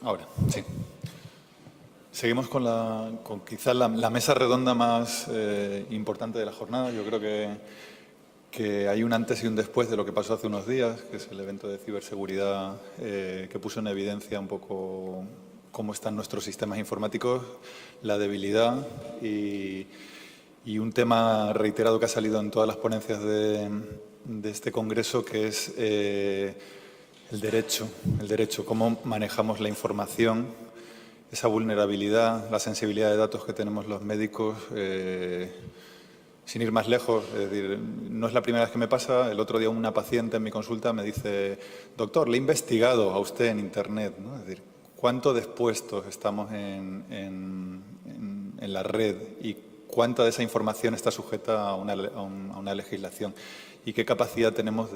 Ahora, sí. Seguimos con quizás la mesa redonda más importante de la jornada. Yo creo que hay un antes y un después de lo que pasó hace unos días, que es el evento de ciberseguridad que puso en evidencia un poco cómo están nuestros sistemas informáticos, la debilidad y un tema reiterado que ha salido en todas las ponencias de este Congreso, que es el derecho, cómo manejamos la información, esa vulnerabilidad, la sensibilidad de datos que tenemos los médicos. Sin ir más lejos, es decir, no es la primera vez que me pasa. El otro día una paciente en mi consulta me dice: doctor, le he investigado a usted en Internet, ¿no? Es decir, cuánto expuestos estamos en la red y cuánta de esa información está sujeta a una legislación y qué capacidad tenemos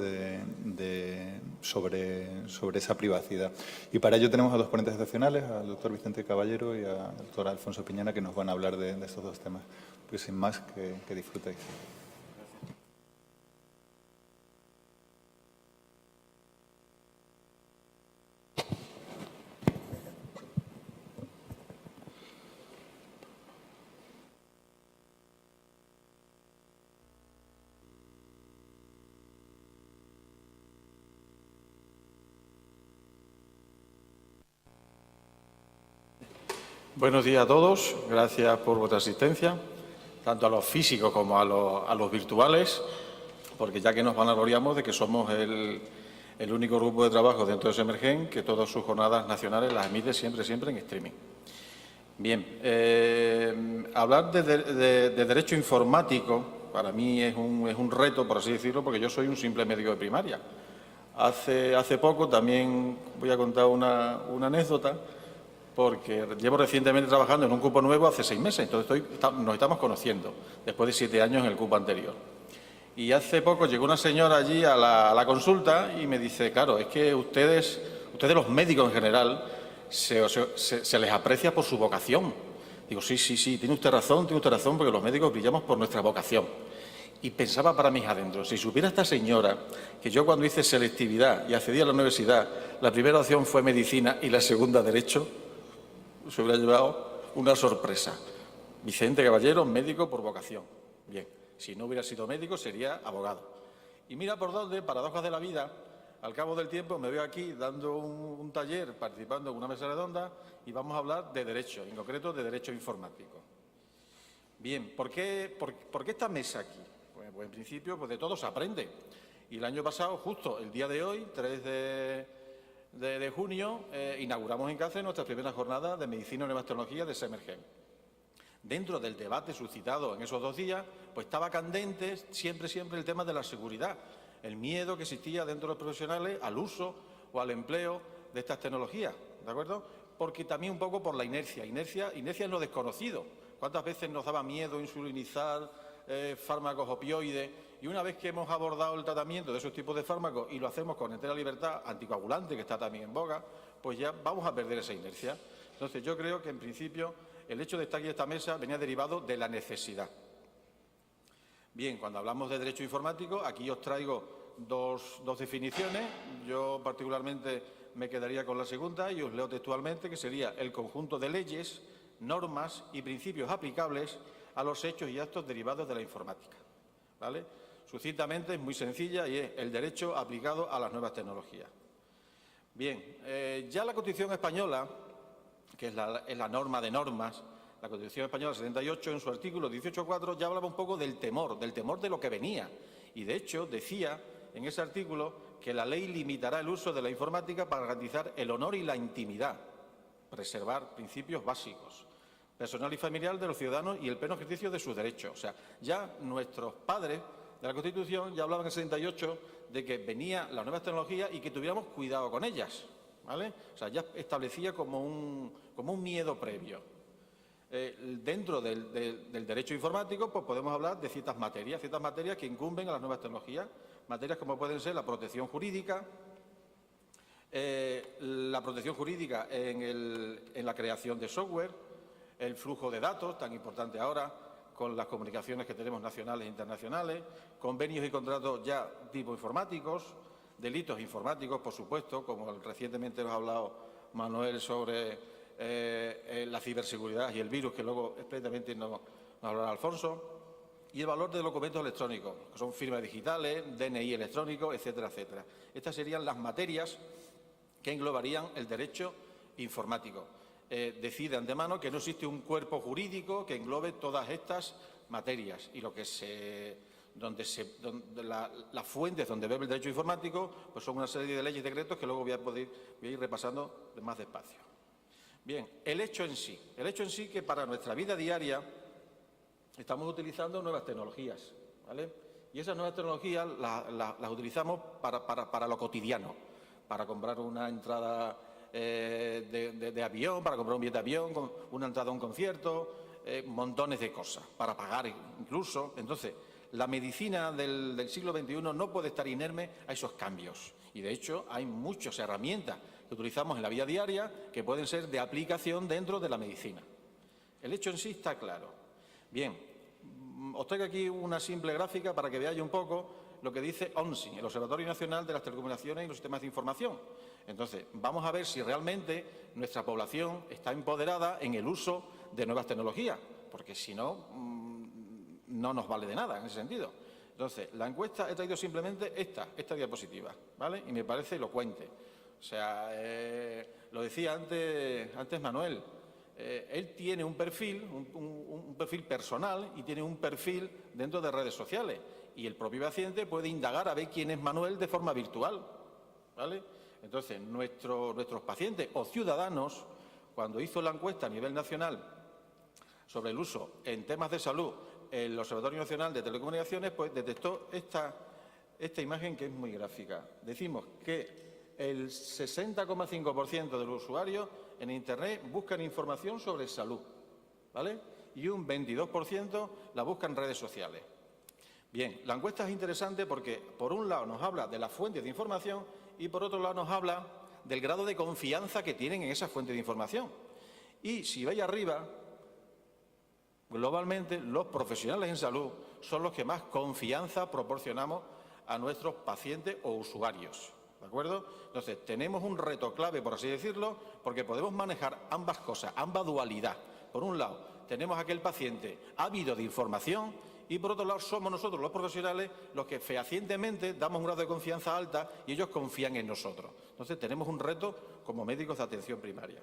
sobre esa privacidad. Y para ello tenemos a dos ponentes excepcionales, al doctor Vicente Caballero y al doctor Alfonso Piñana, que nos van a hablar de estos dos temas. Pues sin más, que disfrutéis. Buenos días a todos. Gracias por vuestra asistencia, tanto a los físicos como a los virtuales, porque ya que nos vanagloriamos de que somos el único grupo de trabajo dentro de Semergen que todas sus jornadas nacionales las emite siempre en streaming. Bien, hablar de derecho informático para mí es un reto, por así decirlo, porque yo soy un simple médico de primaria. Hace poco también voy a contar una anécdota, porque llevo recientemente trabajando en un cupo nuevo hace 6 meses, entonces nos estamos conociendo, después de 7 años en el cupo anterior. Y hace poco llegó una señora allí a la consulta y me dice: claro, es que ustedes los médicos en general, se les aprecia por su vocación. Digo, sí, tiene usted razón, porque los médicos brillamos por nuestra vocación. Y pensaba para mis adentros, si supiera esta señora que yo cuando hice selectividad y accedí a la universidad, la primera opción fue medicina y la segunda derecho, se hubiera llevado una sorpresa. Vicente Caballero, médico por vocación. Bien, si no hubiera sido médico sería abogado. Y mira por dónde, paradojas de la vida, al cabo del tiempo me veo aquí dando un taller, participando en una mesa redonda, y vamos a hablar de derecho, en concreto de derecho informático. Bien, ¿por qué esta mesa aquí? Pues en principio, pues de todo se aprende. Y el año pasado, justo el día de hoy, 3 de junio, inauguramos en Cáceres nuestra primera jornada de Medicina y Nuevas Tecnologías de Semergen. Dentro del debate suscitado en esos 2 días, pues estaba candente siempre el tema de la seguridad, el miedo que existía dentro de los profesionales al uso o al empleo de estas tecnologías, ¿de acuerdo? Porque también un poco por la inercia es lo desconocido. ¿Cuántas veces nos daba miedo insulinizar fármacos opioides? Y una vez que hemos abordado el tratamiento de esos tipos de fármacos y lo hacemos con entera libertad, anticoagulante, que está también en boga, pues ya vamos a perder esa inercia. Entonces, yo creo que, en principio, el hecho de estar aquí en esta mesa venía derivado de la necesidad. Bien, cuando hablamos de derecho informático, aquí os traigo dos definiciones. Yo, particularmente, me quedaría con la segunda y os leo textualmente, que sería el conjunto de leyes, normas y principios aplicables a los hechos y actos derivados de la informática, ¿vale? Sucintamente es muy sencilla y es el derecho aplicado a las nuevas tecnologías. Bien, ya la Constitución española, que es la norma de normas, la Constitución española 78, en su artículo 18.4, ya hablaba un poco del temor de lo que venía. Y, de hecho, decía en ese artículo que la ley limitará el uso de la informática para garantizar el honor y la intimidad, preservar principios básicos, personal y familiar de los ciudadanos y el pleno ejercicio de sus derechos. O sea, ya nuestros padres de la Constitución ya hablaban en el 78 de que venían las nuevas tecnologías y que tuviéramos cuidado con ellas, ¿vale? O sea, ya establecía como un miedo previo. Dentro del derecho informático, pues podemos hablar de ciertas materias que incumben a las nuevas tecnologías, materias como pueden ser la protección jurídica en la creación de software, el flujo de datos, tan importante ahora, con las comunicaciones que tenemos nacionales e internacionales, convenios y contratos ya tipo informáticos, delitos informáticos, por supuesto, como recientemente os ha hablado Manuel sobre la ciberseguridad y el virus, que luego expresamente nos hablará Alfonso, y el valor de documentos electrónicos, que son firmas digitales, DNI electrónico, etcétera, etcétera. Estas serían las materias que englobarían el derecho informático. Decide de antemano que no existe un cuerpo jurídico que englobe todas estas materias y las fuentes donde bebe el derecho informático pues son una serie de leyes y decretos que luego voy a ir repasando más despacio. Bien, el hecho en sí que para nuestra vida diaria estamos utilizando nuevas tecnologías, ¿vale? Y esas nuevas tecnologías las utilizamos para lo cotidiano, para comprar una entrada de avión, para comprar un billete de avión, una entrada a un concierto, montones de cosas, para pagar incluso. Entonces, la medicina del siglo XXI no puede estar inerme a esos cambios. Y, de hecho, hay muchas herramientas que utilizamos en la vida diaria que pueden ser de aplicación dentro de la medicina. El hecho en sí está claro. Bien, os traigo aquí una simple gráfica para que veáis un poco lo que dice ONSI, el Observatorio Nacional de las Telecomunicaciones y los Sistemas de Información. Entonces, vamos a ver si realmente nuestra población está empoderada en el uso de nuevas tecnologías, porque si no, no nos vale de nada en ese sentido. Entonces, la encuesta he traído simplemente esta diapositiva, ¿vale? Y me parece elocuente. O sea, lo decía antes Manuel, él tiene un perfil, un perfil personal y tiene un perfil dentro de redes sociales. Y el propio paciente puede indagar a ver quién es Manuel de forma virtual, ¿vale? Entonces, nuestros pacientes o ciudadanos, cuando hizo la encuesta a nivel nacional sobre el uso en temas de salud, el Observatorio Nacional de Telecomunicaciones pues detectó esta imagen que es muy gráfica. Decimos que el 60,5% de los usuarios en Internet buscan información sobre salud, ¿vale? Y un 22% la buscan en redes sociales. Bien, la encuesta es interesante porque, por un lado, nos habla de las fuentes de información y, por otro lado, nos habla del grado de confianza que tienen en esas fuentes de información. Y, si veis arriba, globalmente, los profesionales en salud son los que más confianza proporcionamos a nuestros pacientes o usuarios, ¿de acuerdo? Entonces, tenemos un reto clave, por así decirlo, porque podemos manejar ambas cosas, ambas dualidad. Por un lado, tenemos aquel paciente ávido de información y, por otro lado, somos nosotros, los profesionales, los que fehacientemente damos un grado de confianza alta y ellos confían en nosotros. Entonces, tenemos un reto como médicos de atención primaria.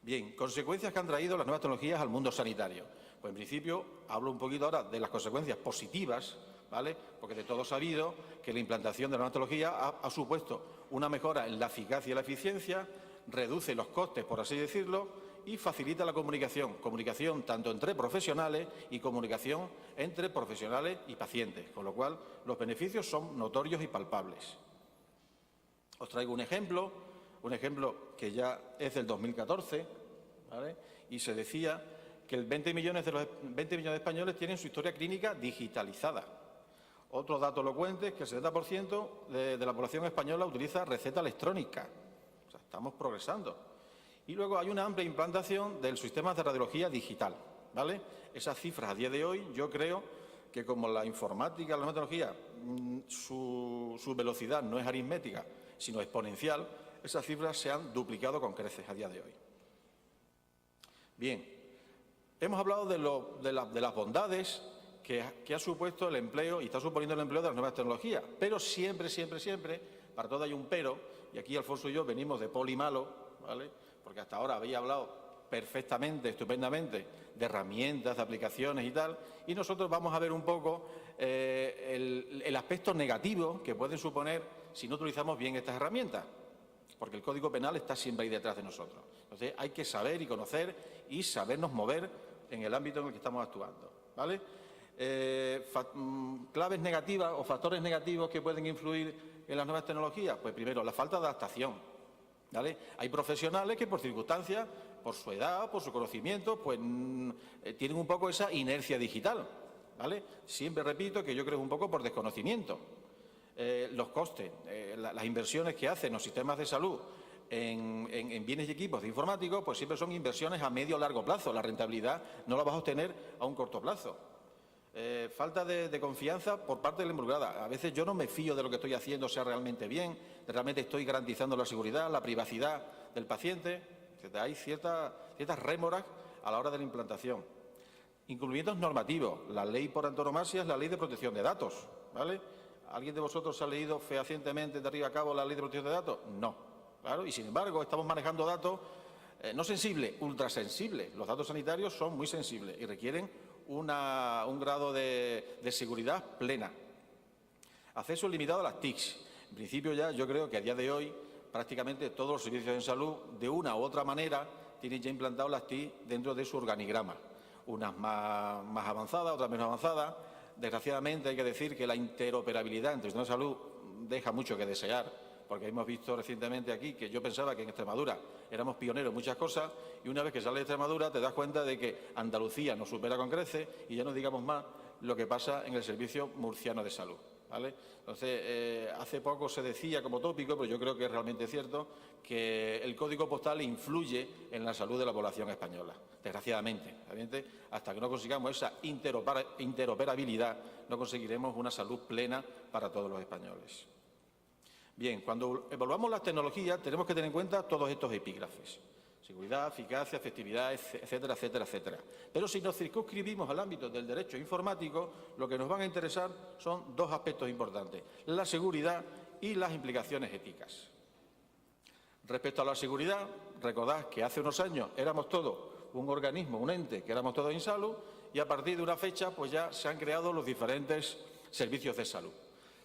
Bien, consecuencias que han traído las nuevas tecnologías al mundo sanitario. Pues, en principio, hablo un poquito ahora de las consecuencias positivas, ¿vale? Porque de todo sabido que la implantación de la nueva tecnología ha supuesto una mejora en la eficacia y la eficiencia, reduce los costes, por así decirlo, y facilita la comunicación tanto entre profesionales y comunicación entre profesionales y pacientes, con lo cual los beneficios son notorios y palpables. Os traigo un ejemplo que ya es del 2014, ¿vale? Y se decía que el 20 millones de españoles tienen su historia clínica digitalizada. Otro dato elocuente es que el 70% de la población española utiliza receta electrónica. O sea, estamos progresando. Y luego hay una amplia implantación del sistema de radiología digital, ¿vale? Esas cifras a día de hoy, yo creo que como la informática, la nueva tecnología, su velocidad no es aritmética, sino exponencial, esas cifras se han duplicado con creces a día de hoy. Bien, hemos hablado de las bondades que ha supuesto el empleo y está suponiendo el empleo de las nuevas tecnologías, pero siempre, para todo hay un pero, y aquí Alfonso y yo venimos de poli malo, ¿vale? Porque hasta ahora habéis hablado perfectamente, estupendamente, de herramientas, de aplicaciones y tal, y nosotros vamos a ver un poco el aspecto negativo que pueden suponer si no utilizamos bien estas herramientas, porque el Código Penal está siempre ahí detrás de nosotros. Entonces hay que saber y conocer y sabernos mover en el ámbito en el que estamos actuando, ¿vale? Claves negativas o factores negativos que pueden influir en las nuevas tecnologías, pues primero, la falta de adaptación. ¿Vale? Hay profesionales que por circunstancias, por su edad, por su conocimiento, pues tienen un poco esa inercia digital, ¿vale? Siempre repito que yo creo un poco por desconocimiento. Los costes, las inversiones que hacen los sistemas de salud en bienes y equipos de informáticos, pues siempre son inversiones a medio o largo plazo. La rentabilidad no la vas a obtener a un corto plazo. falta de confianza por parte de la involucrada. A veces yo no me fío de lo que estoy haciendo sea realmente bien, de realmente estoy garantizando la seguridad, la privacidad del paciente. Hay ciertas rémoras a la hora de la implantación. Incumplimientos normativos. La ley por antonomasia es la Ley de Protección de Datos, ¿vale? ¿Alguien de vosotros ha leído fehacientemente de arriba a cabo la Ley de Protección de Datos? No. Claro, y sin embargo estamos manejando datos no sensibles, ultrasensibles. Los datos sanitarios son muy sensibles y requieren un grado de seguridad plena. Acceso limitado a las TICs. En principio ya yo creo que a día de hoy prácticamente todos los servicios de salud, de una u otra manera, tienen ya implantado las TIC dentro de su organigrama. Unas más avanzadas, otras menos avanzadas. Desgraciadamente hay que decir que la interoperabilidad entre el sistema de salud deja mucho que desear, porque hemos visto recientemente aquí que yo pensaba que en Extremadura éramos pioneros en muchas cosas y una vez que sale de Extremadura te das cuenta de que Andalucía nos supera con creces y ya no digamos más lo que pasa en el Servicio Murciano de Salud, ¿vale? Entonces, hace poco se decía como tópico, pero yo creo que es realmente cierto, que el código postal influye en la salud de la población española, desgraciadamente. Hasta que no consigamos esa interoperabilidad, no conseguiremos una salud plena para todos los españoles. Bien, cuando evaluamos las tecnologías tenemos que tener en cuenta todos estos epígrafes. Seguridad, eficacia, efectividad, etcétera, etcétera, etcétera. Pero si nos circunscribimos al ámbito del derecho informático, lo que nos van a interesar son dos aspectos importantes: la seguridad y las implicaciones éticas. Respecto a la seguridad, recordad que hace unos años éramos todos un organismo, un ente, que éramos todos INSALU, y a partir de una fecha pues ya se han creado los diferentes servicios de salud.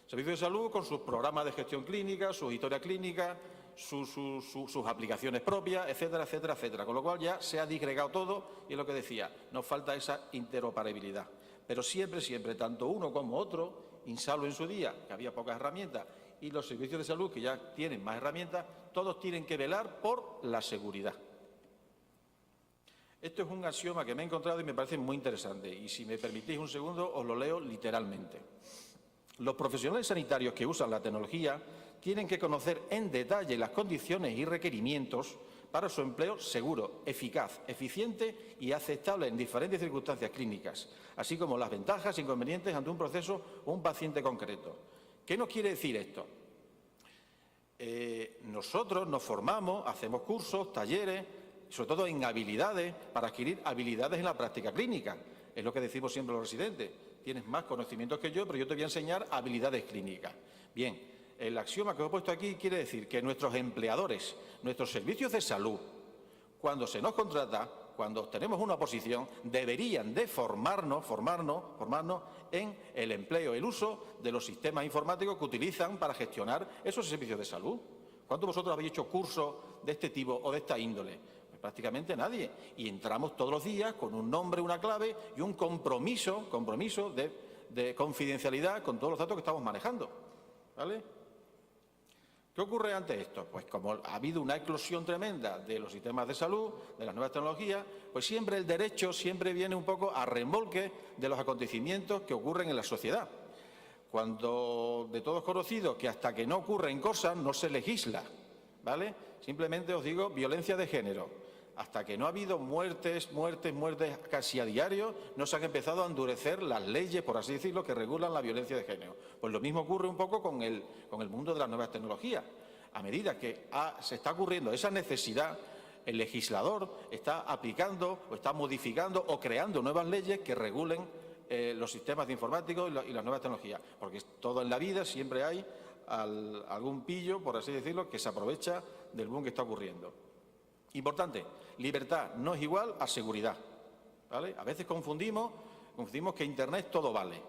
Servicios de salud con sus programas de gestión clínica, su historia clínica, sus aplicaciones propias, etcétera, etcétera, etcétera. Con lo cual ya se ha disgregado todo y es lo que decía, nos falta esa interoperabilidad. Pero siempre, siempre, tanto uno como otro, INSALU en su día, que había pocas herramientas, y los servicios de salud, que ya tienen más herramientas, todos tienen que velar por la seguridad. Esto es un axioma que me he encontrado y me parece muy interesante. Y si me permitís un segundo, os lo leo literalmente. Los profesionales sanitarios que usan la tecnología tienen que conocer en detalle las condiciones y requerimientos para su empleo seguro, eficaz, eficiente y aceptable en diferentes circunstancias clínicas, así como las ventajas e inconvenientes ante un proceso o un paciente concreto. ¿Qué nos quiere decir esto? Nosotros nos formamos, hacemos cursos, talleres, sobre todo en habilidades, para adquirir habilidades en la práctica clínica. Es lo que decimos siempre a los residentes. Tienes más conocimientos que yo, pero yo te voy a enseñar habilidades clínicas. Bien, el axioma que os he puesto aquí quiere decir que nuestros empleadores, nuestros servicios de salud, cuando se nos contrata, cuando tenemos una posición, deberían de formarnos en el empleo, el uso de los sistemas informáticos que utilizan para gestionar esos servicios de salud. ¿Cuántos de vosotros habéis hecho cursos de este tipo o de esta índole? Pues prácticamente nadie. Y entramos todos los días con un nombre, una clave y un compromiso de confidencialidad con todos los datos que estamos manejando, ¿vale? ¿Qué ocurre ante esto? Pues como ha habido una eclosión tremenda de los sistemas de salud, de las nuevas tecnologías, pues siempre el derecho viene un poco a remolque de los acontecimientos que ocurren en la sociedad. Cuando de todos conocido que hasta que no ocurren cosas no se legisla, ¿vale? Simplemente os digo violencia de género. Hasta que no ha habido muertes casi a diario, no se han empezado a endurecer las leyes, por así decirlo, que regulan la violencia de género. Pues lo mismo ocurre un poco con el mundo de las nuevas tecnologías. A medida que se está ocurriendo esa necesidad, el legislador está aplicando o está modificando o creando nuevas leyes que regulen los sistemas de informáticos y las nuevas tecnologías. Porque todo en la vida siempre hay algún pillo, por así decirlo, que se aprovecha del boom que está ocurriendo. Importante, libertad no es igual a seguridad, ¿vale? A veces confundimos que Internet todo vale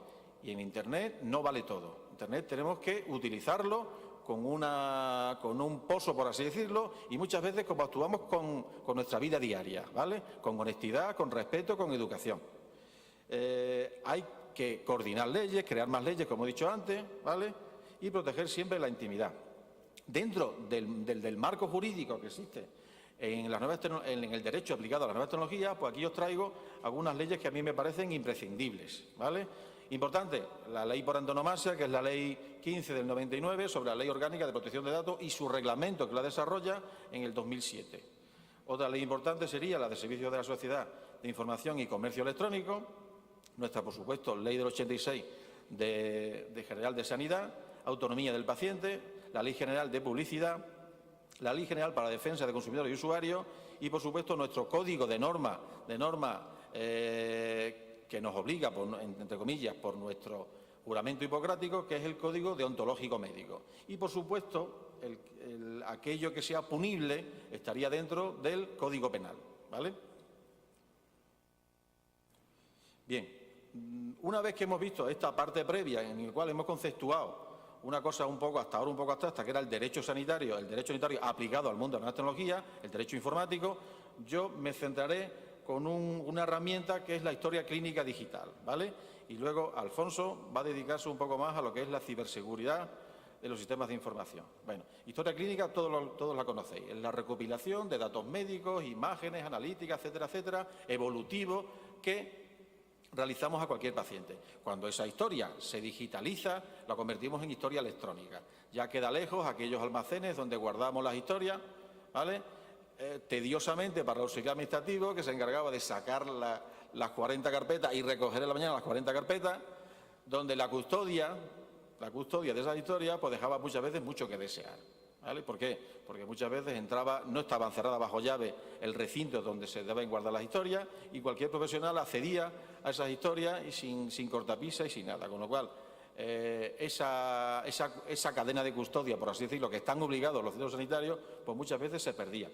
y en Internet no vale todo. Internet tenemos que utilizarlo con un pozo, por así decirlo, y muchas veces como actuamos con nuestra vida diaria, ¿vale? Con honestidad, con respeto, con educación. Hay que coordinar leyes, crear más leyes, como he dicho antes, ¿vale? Y proteger siempre la intimidad. Dentro del marco jurídico que existe en el derecho aplicado a las nuevas tecnologías, pues aquí os traigo algunas leyes que a mí me parecen imprescindibles, ¿vale? Importante, la ley por antonomasia, que es la ley 15 del 99 sobre la Ley Orgánica de Protección de Datos y su reglamento que la desarrolla en el 2007. Otra ley importante sería la de Servicios de la Sociedad de Información y Comercio Electrónico, nuestra, por supuesto, Ley del 86 de General de Sanidad, autonomía del paciente, la Ley General de Publicidad, la Ley General para la Defensa de Consumidores y Usuarios y, por supuesto, nuestro código de normas que nos obliga, entre comillas, por nuestro juramento hipocrático, que es el Código Deontológico Médico. Y, por supuesto, aquello que sea punible estaría dentro del Código Penal, ¿vale? Bien, una vez que hemos visto esta parte previa en la cual hemos conceptuado una cosa hasta ahora un poco abstracta, que era el derecho sanitario aplicado al mundo de la tecnología, el derecho informático, yo me centraré con una herramienta que es la historia clínica digital, ¿vale? Y luego Alfonso va a dedicarse un poco más a lo que es la ciberseguridad de los sistemas de información. Bueno, historia clínica todos la conocéis, es la recopilación de datos médicos, imágenes, analíticas, etcétera, etcétera, evolutivo, que realizamos a cualquier paciente. Cuando esa historia se digitaliza, la convertimos en historia electrónica. Ya queda lejos aquellos almacenes donde guardamos las historias, ¿vale? Tediosamente para el auxiliar administrativo, que se encargaba de sacar las 40 carpetas y recoger en la mañana las 40 carpetas, donde la custodia de esas historias pues dejaba muchas veces mucho que desear, ¿vale? ¿Por qué? Porque muchas veces no estaban cerradas bajo llave el recinto donde se deben guardar las historias y cualquier profesional accedía a esas historias y sin cortapisa y sin nada, con lo cual esa cadena de custodia, por así decirlo, que están obligados los centros sanitarios, pues muchas veces se perdía.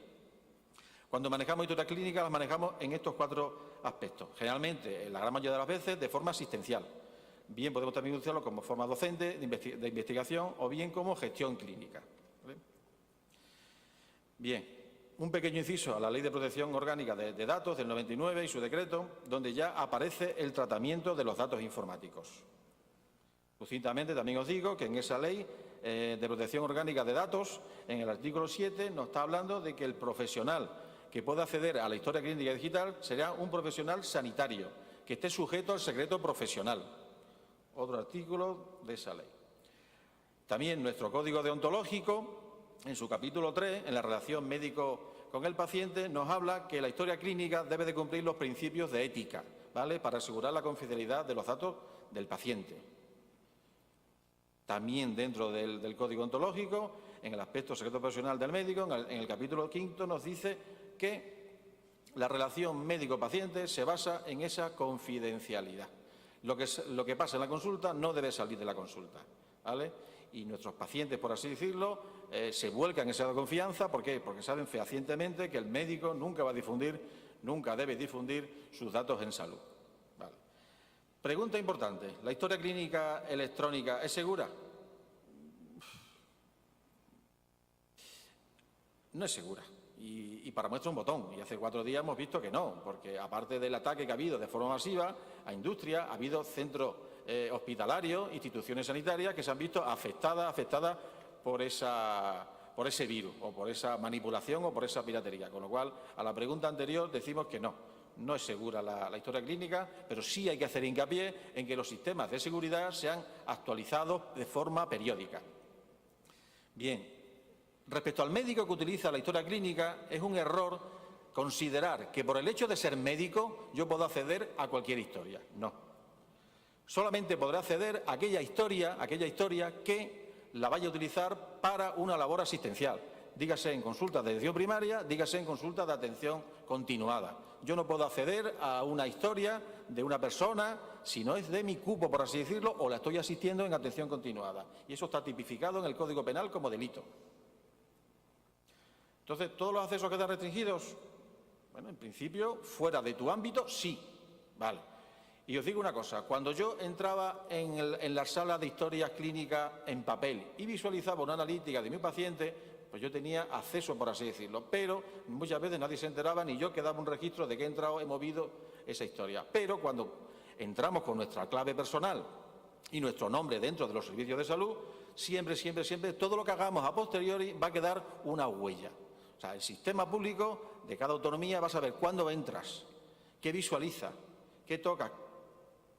Cuando manejamos historias clínicas, las manejamos en estos 4 aspectos. Generalmente, en la gran mayoría de las veces, de forma asistencial. Bien podemos también utilizarlo como forma docente, de investigación o bien como gestión clínica, ¿vale? Bien, un pequeño inciso a la Ley de Protección Orgánica de Datos del 99 y su decreto, donde ya aparece el tratamiento de los datos informáticos. Sucintamente también os digo que en esa Ley de Protección Orgánica de Datos, en el artículo 7, nos está hablando de que el profesional que pueda acceder a la historia clínica digital será un profesional sanitario, que esté sujeto al secreto profesional. Otro artículo de esa ley. También nuestro Código Deontológico, en su capítulo 3, en la relación médico con el paciente, nos habla que la historia clínica debe de cumplir los principios de ética, ¿vale?, para asegurar la confidencialidad de los datos del paciente. También dentro del Código Ontológico, en el aspecto secreto profesional del médico, en el capítulo 5 nos dice que la relación médico-paciente se basa en esa confidencialidad. Lo que pasa en la consulta no debe salir de la consulta, ¿vale? Y nuestros pacientes, por así decirlo, se vuelcan en esa confianza. ¿Por qué? Porque saben fehacientemente que el médico nunca debe difundir sus datos en salud, ¿vale? Pregunta importante, ¿la historia clínica electrónica es segura? No es segura. Y para muestra un botón. Y hace 4 días hemos visto que no, porque aparte del ataque que ha habido de forma masiva a industria, ha habido centros hospitalarios, instituciones sanitarias que se han visto afectadas por ese virus o por esa manipulación o por esa piratería. Con lo cual, a la pregunta anterior decimos que no es segura la historia clínica, pero sí hay que hacer hincapié en que los sistemas de seguridad sean actualizados de forma periódica. Bien. Respecto al médico que utiliza la historia clínica, es un error considerar que por el hecho de ser médico yo puedo acceder a cualquier historia. No. Solamente podré acceder a aquella historia que la vaya a utilizar para una labor asistencial. Dígase en consultas de atención primaria, dígase en consultas de atención continuada. Yo no puedo acceder a una historia de una persona si no es de mi cupo, por así decirlo, o la estoy asistiendo en atención continuada. Y eso está tipificado en el Código Penal como delito. Entonces, ¿todos los accesos quedan restringidos? Bueno, en principio, fuera de tu ámbito, sí. Vale. Y os digo una cosa, cuando yo entraba en la sala de historias clínicas en papel y visualizaba una analítica de mi paciente, pues yo tenía acceso, por así decirlo, pero muchas veces nadie se enteraba ni yo quedaba un registro de que he entrado, he movido esa historia. Pero cuando entramos con nuestra clave personal y nuestro nombre dentro de los servicios de salud, siempre, todo lo que hagamos a posteriori va a quedar una huella. O sea, el sistema público de cada autonomía va a saber cuándo entras, qué visualiza, qué toca,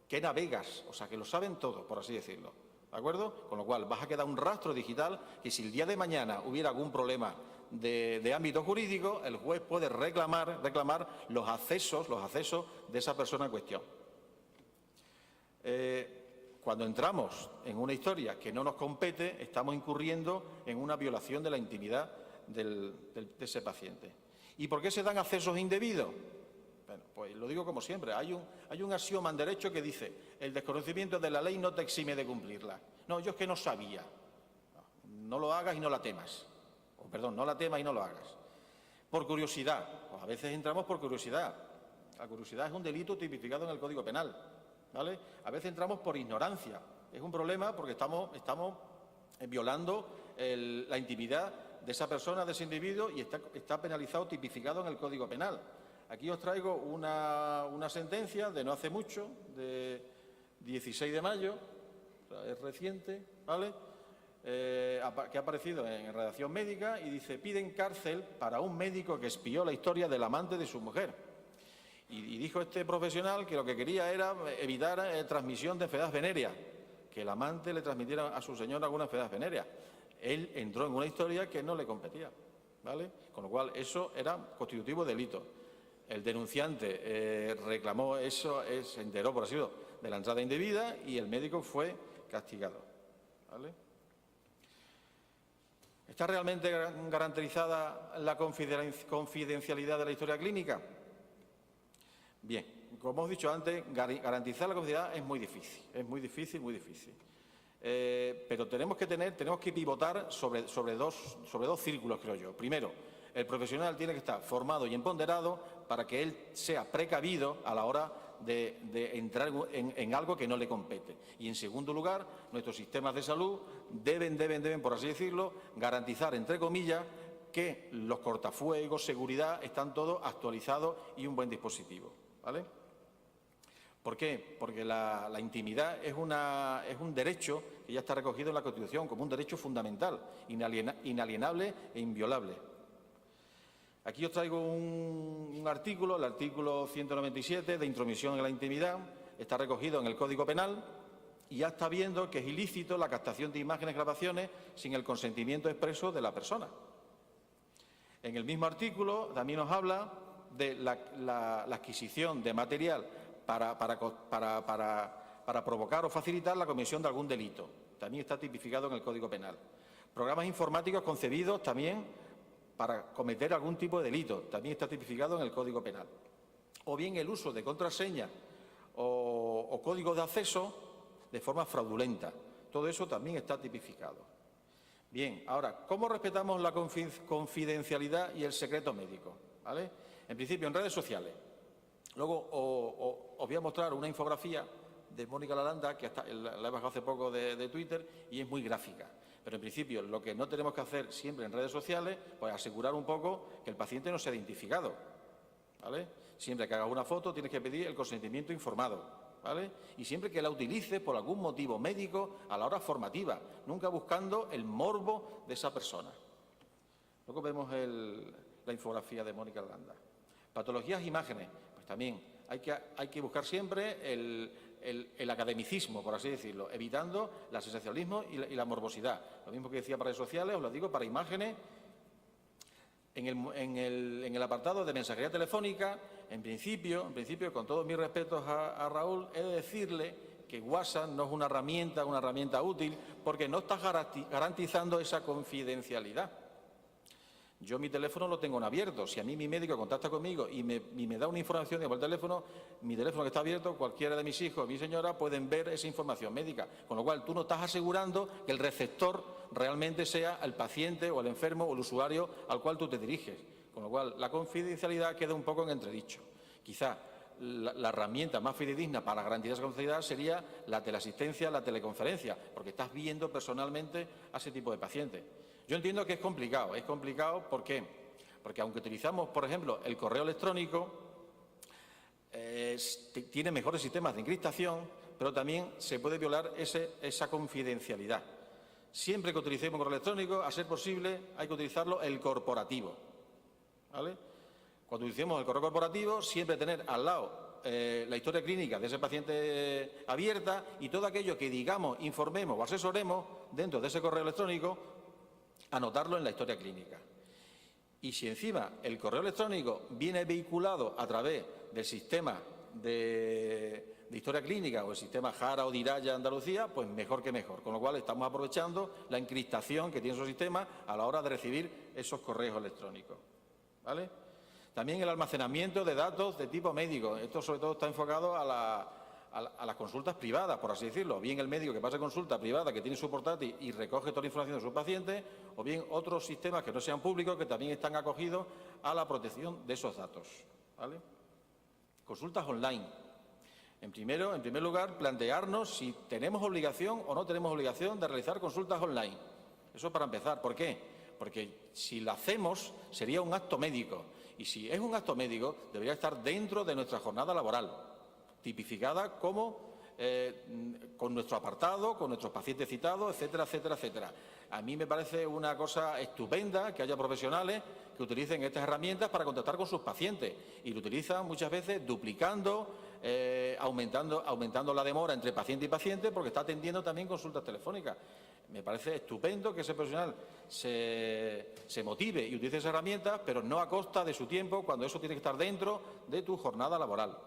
qué navegas, o sea, que lo saben todo, por así decirlo, ¿de acuerdo? Con lo cual, vas a quedar un rastro digital que si el día de mañana hubiera algún problema de ámbito jurídico, el juez puede reclamar los accesos de esa persona en cuestión. Cuando entramos en una historia que no nos compete, estamos incurriendo en una violación de la intimidad de ese paciente. ¿Y por qué se dan accesos indebidos? Bueno, pues lo digo como siempre, hay un axioma en derecho que dice: el desconocimiento de la ley no te exime de cumplirla. No, yo es que no sabía. No lo hagas y no la temas. O perdón, no la temas y no lo hagas. Por curiosidad, pues a veces entramos por curiosidad. La curiosidad es un delito tipificado en el Código Penal, ¿vale? A veces entramos por ignorancia. Es un problema porque estamos violando la intimidad de esa persona, de ese individuo, y está penalizado, tipificado en el Código Penal. Aquí os traigo una sentencia de no hace mucho, de 16 de mayo, o sea, es reciente, ¿vale?, que ha aparecido en Redacción Médica, y dice: piden cárcel para un médico que espió la historia del amante de su mujer. Y dijo este profesional que lo que quería era evitar transmisión de enfermedades venéreas, que el amante le transmitiera a su señora alguna enfermedad venérea. Él entró en una historia que no le competía, ¿vale? Con lo cual, eso era constitutivo de delito. El denunciante reclamó eso, se enteró, por así decirlo, de la entrada indebida, y el médico fue castigado, ¿vale? ¿Está realmente garantizada la confidencialidad de la historia clínica? Bien, como hemos dicho antes, garantizar la confidencialidad es muy difícil, muy difícil. Pero tenemos que pivotar sobre dos círculos, creo yo. Primero, el profesional tiene que estar formado y empoderado para que él sea precavido a la hora de entrar en algo que no le compete. Y, en segundo lugar, nuestros sistemas de salud deben, por así decirlo, garantizar, entre comillas, que los cortafuegos, seguridad, están todos actualizados y un buen dispositivo, ¿vale? ¿Por qué? Porque la intimidad es un derecho que ya está recogido en la Constitución como un derecho fundamental, inalienable e inviolable. Aquí os traigo un artículo, el artículo 197 de intromisión en la intimidad, está recogido en el Código Penal, y ya está viendo que es ilícito la captación de imágenes, grabaciones, sin el consentimiento expreso de la persona. En el mismo artículo también nos habla de la adquisición de material para provocar o facilitar la comisión de algún delito. También está tipificado en el Código Penal. Programas informáticos concebidos también para cometer algún tipo de delito, también está tipificado en el Código Penal. O bien el uso de contraseñas o códigos de acceso de forma fraudulenta. Todo eso también está tipificado. Bien, ahora, ¿cómo respetamos la confidencialidad y el secreto médico? ¿Vale? En principio, en redes sociales. Luego os voy a mostrar una infografía de Mónica Lalanda, que la he bajado hace poco de Twitter, y es muy gráfica. Pero, en principio, lo que no tenemos que hacer siempre en redes sociales, pues asegurar un poco que el paciente no sea identificado, ¿vale? Siempre que hagas una foto tienes que pedir el consentimiento informado, ¿vale? Y siempre que la utilices por algún motivo médico a la hora formativa, nunca buscando el morbo de esa persona. Luego vemos la infografía de Mónica Lalanda. Patologías e imágenes, pues también hay que buscar siempre el academicismo, por así decirlo, evitando el sensacionalismo y la morbosidad. Lo mismo que decía para redes sociales, os lo digo para imágenes. En el apartado de mensajería telefónica, en principio, con todos mis respetos a Raúl, he de decirle que WhatsApp no es una herramienta útil, porque no está garantizando esa confidencialidad. Yo mi teléfono lo tengo en abierto. Si a mí mi médico contacta conmigo y me da una información por el teléfono, mi teléfono que está abierto, cualquiera de mis hijos o mi señora pueden ver esa información médica. Con lo cual, tú no estás asegurando que el receptor realmente sea el paciente o el enfermo o el usuario al cual tú te diriges. Con lo cual, la confidencialidad queda un poco en entredicho. Quizá la herramienta más fidedigna para garantizar esa confidencialidad sería la teleasistencia, la teleconferencia, porque estás viendo personalmente a ese tipo de pacientes. Yo entiendo que es complicado. ¿Por qué? Porque aunque utilizamos, por ejemplo, el correo electrónico, tiene mejores sistemas de encriptación, pero también se puede violar esa confidencialidad. Siempre que utilicemos correo electrónico, a ser posible, hay que utilizarlo el corporativo, ¿vale? Cuando utilicemos el correo corporativo, siempre tener al lado la historia clínica de ese paciente abierta, y todo aquello que digamos, informemos o asesoremos dentro de ese correo electrónico, anotarlo en la historia clínica. Y si encima el correo electrónico viene vehiculado a través del sistema de historia clínica o el sistema JARA o DIRAYA Andalucía, pues mejor que mejor. Con lo cual estamos aprovechando la encriptación que tiene esos sistemas a la hora de recibir esos correos electrónicos, ¿vale? También el almacenamiento de datos de tipo médico. Esto sobre todo está enfocado a las consultas privadas, por así decirlo. Bien el médico que pasa consulta privada, que tiene su portátil y recoge toda la información de sus pacientes, o bien otros sistemas que no sean públicos que también están acogidos a la protección de esos datos, ¿vale? Consultas online. En primer lugar, plantearnos si tenemos obligación o no tenemos obligación de realizar consultas online. Eso para empezar. ¿Por qué? Porque si lo hacemos sería un acto médico. Y si es un acto médico, debería estar dentro de nuestra jornada laboral, tipificada como con nuestro apartado, con nuestros pacientes citados, etcétera, etcétera, etcétera. A mí me parece una cosa estupenda que haya profesionales que utilicen estas herramientas para contactar con sus pacientes y lo utilizan muchas veces duplicando, aumentando la demora entre paciente y paciente porque está atendiendo también consultas telefónicas. Me parece estupendo que ese profesional se motive y utilice esas herramientas, pero no a costa de su tiempo, cuando eso tiene que estar dentro de tu jornada laboral.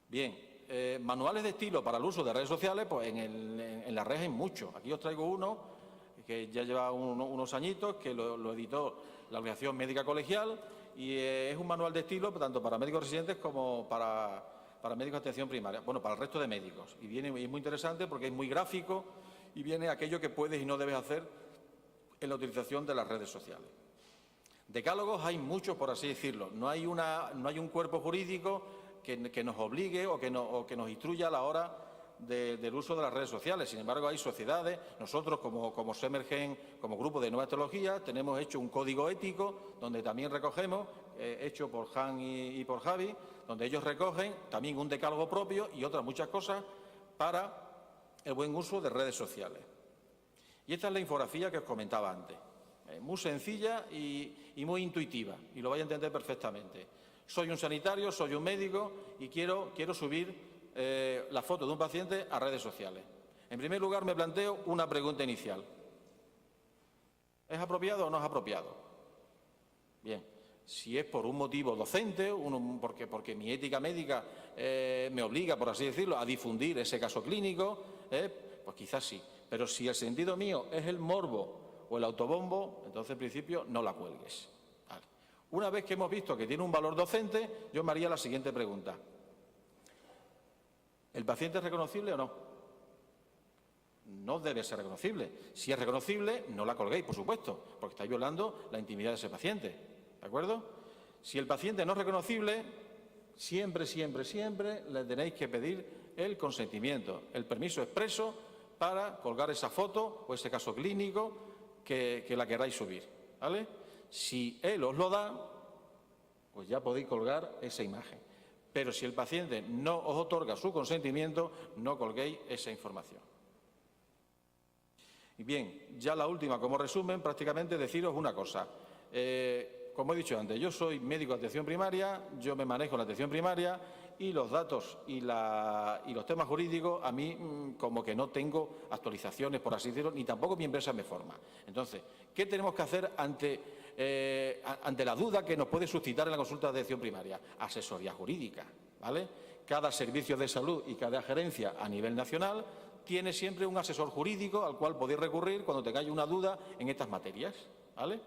Bien, manuales de estilo para el uso de redes sociales, pues en la red hay muchos. Aquí os traigo uno que ya lleva unos añitos, que lo editó la Organización Médica Colegial y es un manual de estilo tanto para médicos residentes como para médicos de atención primaria, bueno, para el resto de médicos. Y es muy interesante porque es muy gráfico y viene aquello que puedes y no debes hacer en la utilización de las redes sociales. Decálogos hay muchos, por así decirlo. No hay un cuerpo jurídico que nos obligue o que nos instruya a la hora del uso de las redes sociales. Sin embargo, hay sociedades, nosotros como Semergen, como grupo de Nuevas Tecnologías, tenemos hecho un código ético donde también recogemos, hecho por Han y por Javi, donde ellos recogen también un decálogo propio y otras muchas cosas para el buen uso de redes sociales. Y esta es la infografía que os comentaba antes. Muy sencilla y muy intuitiva, y lo vais a entender perfectamente. Soy un sanitario, soy un médico y quiero subir la foto de un paciente a redes sociales. En primer lugar, me planteo una pregunta inicial. ¿Es apropiado o no es apropiado? Bien, si es por un motivo docente, porque mi ética médica me obliga, por así decirlo, a difundir ese caso clínico, pues quizás sí. Pero si el sentido mío es el morbo o el autobombo, entonces en principio no la cuelgues. Vale. Una vez que hemos visto que tiene un valor docente, yo me haría la siguiente pregunta. ¿El paciente es reconocible o no? No debe ser reconocible. Si es reconocible, no la colguéis, por supuesto, porque estáis violando la intimidad de ese paciente. ¿De acuerdo? Si el paciente no es reconocible, siempre le tenéis que pedir el consentimiento, el permiso expreso para colgar esa foto o ese caso clínico que la queráis subir, ¿vale? Si él os lo da, pues ya podéis colgar esa imagen. Pero si el paciente no os otorga su consentimiento, no colguéis esa información. Y bien, ya la última, como resumen, prácticamente deciros una cosa. Como he dicho antes, yo soy médico de atención primaria, yo me manejo en la atención primaria y los datos y los temas jurídicos a mí como que no tengo actualizaciones, por así decirlo, ni tampoco mi empresa me forma. Entonces, ¿qué tenemos que hacer ante la duda que nos puede suscitar en la consulta de atención primaria? Asesoría jurídica, ¿vale? Cada servicio de salud y cada gerencia a nivel nacional tiene siempre un asesor jurídico al cual podéis recurrir cuando tengáis una duda en estas materias, ¿vale?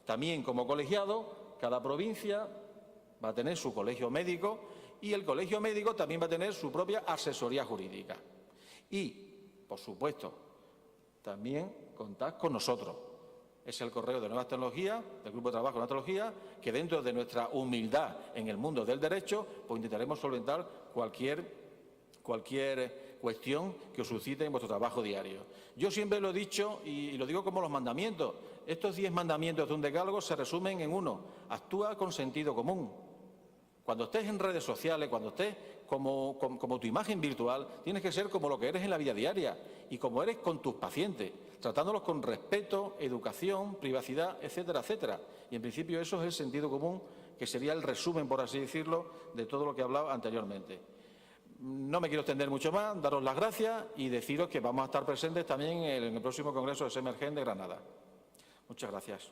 También, como colegiado, cada provincia va a tener su colegio médico y el colegio médico también va a tener su propia asesoría jurídica. Y, por supuesto, también contad con nosotros. Es el correo de Nuevas Tecnologías, del Grupo de Trabajo de Nuevas Tecnologías, que dentro de nuestra humildad en el mundo del derecho, pues intentaremos solventar cualquier cuestión que os suscite en vuestro trabajo diario. Yo siempre lo he dicho y lo digo como los mandamientos. Estos 10 mandamientos de un decálogo se resumen en uno. Actúa con sentido común. Cuando estés en redes sociales, cuando estés como tu imagen virtual, tienes que ser como lo que eres en la vida diaria y como eres con tus pacientes, tratándolos con respeto, educación, privacidad, etcétera, etcétera. Y en principio eso es el sentido común, que sería el resumen, por así decirlo, de todo lo que he hablado anteriormente. No me quiero extender mucho más, daros las gracias y deciros que vamos a estar presentes también en el próximo Congreso de Semergen de Granada. Muchas gracias.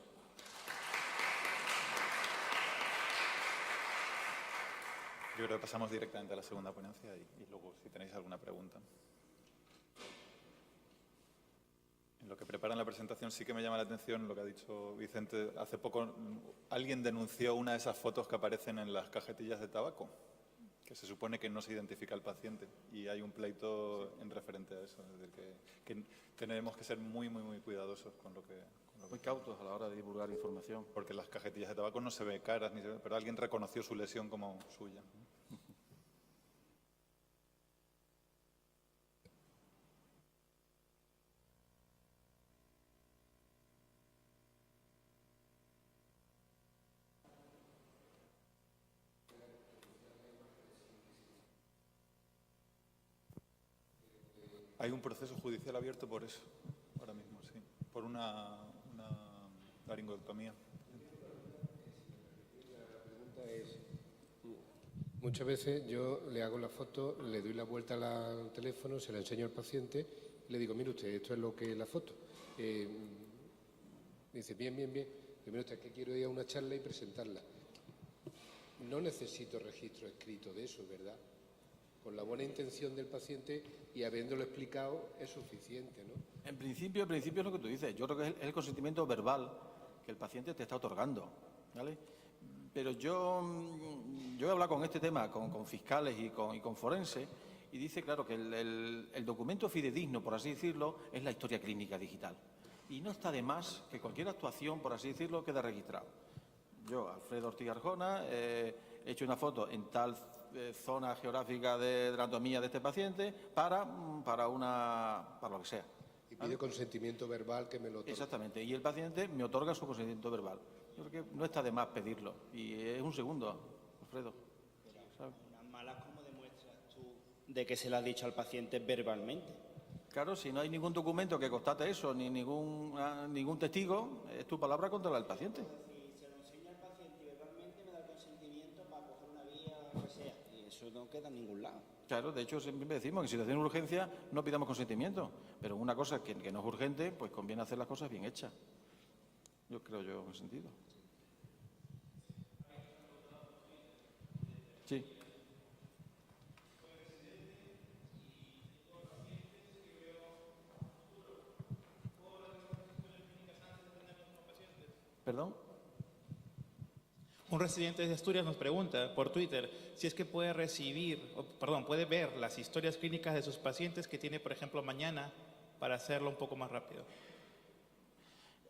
Yo creo que pasamos directamente a la segunda ponencia y luego si tenéis alguna pregunta. En lo que preparan la presentación sí que me llama la atención lo que ha dicho Vicente. Hace poco alguien denunció una de esas fotos que aparecen en las cajetillas de tabaco, que se supone que no se identifica al paciente, y hay un pleito en referente a eso. Es decir, que tenemos que ser muy cuidadosos con lo que... Muy cautos a la hora de divulgar información. Porque las cajetillas de tabaco no se ve caras, pero alguien reconoció su lesión como suya. Hay un proceso judicial abierto por eso, ahora mismo, sí, por una laringectomía. La pregunta es, muchas veces yo le hago la foto, le doy la vuelta al teléfono, se la enseño al paciente y le digo, mire usted, esto es lo que es la foto. Me dice, bien. Digo, mire usted, que quiero ir a una charla y presentarla. No necesito registro escrito de eso, ¿verdad? Con la buena intención del paciente y habiéndolo explicado es suficiente, ¿no? En principio es lo que tú dices. Yo creo que es el consentimiento verbal que el paciente te está otorgando, ¿vale? Pero yo he hablado con este tema con fiscales y con forenses y dice, claro, que el documento fidedigno, por así decirlo, es la historia clínica digital. Y no está de más que cualquier actuación, por así decirlo, quede registrado. Yo, Alfredo Ortiz Arjona, he hecho una foto en tal zona geográfica de anatomía de este paciente para lo que sea. Y pide consentimiento verbal que me lo otorgue. Exactamente, y el paciente me otorga su consentimiento verbal. Yo creo que no está de más pedirlo, y es un segundo, Alfredo. ¿Sabes? Unas malas, ¿cómo demuestras tú de que se lo has dicho al paciente verbalmente? Claro, si no hay ningún documento que constate eso, ni ningún testigo, es tu palabra contra la del paciente. Si se lo enseña al paciente verbalmente, me da el consentimiento para coger una vía o lo que sea. Y eso no queda en ningún lado. Claro, de hecho siempre decimos que en situación de urgencia no pidamos consentimiento, pero una cosa que no es urgente, pues conviene hacer las cosas bien hechas. Yo creo en ese sentido. Sí. ¿Perdón? Un residente de Asturias nos pregunta por Twitter si es que puede puede ver las historias clínicas de sus pacientes que tiene, por ejemplo, mañana para hacerlo un poco más rápido.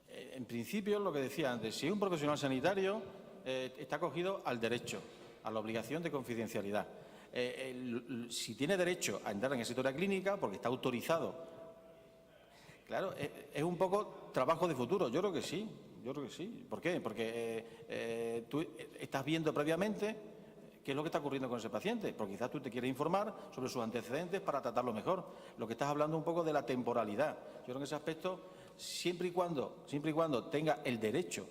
En principio, lo que decía antes, si es un profesional sanitario, está acogido al derecho, a la obligación de confidencialidad. Si tiene derecho a entrar en esa historia clínica, porque está autorizado, claro, es un poco trabajo de futuro. Yo creo que sí. ¿Por qué? Porque tú estás viendo previamente qué es lo que está ocurriendo con ese paciente, porque quizás tú te quieres informar sobre sus antecedentes para tratarlo mejor. Lo que estás hablando un poco de la temporalidad. Yo creo que en ese aspecto, siempre y cuando tenga el derecho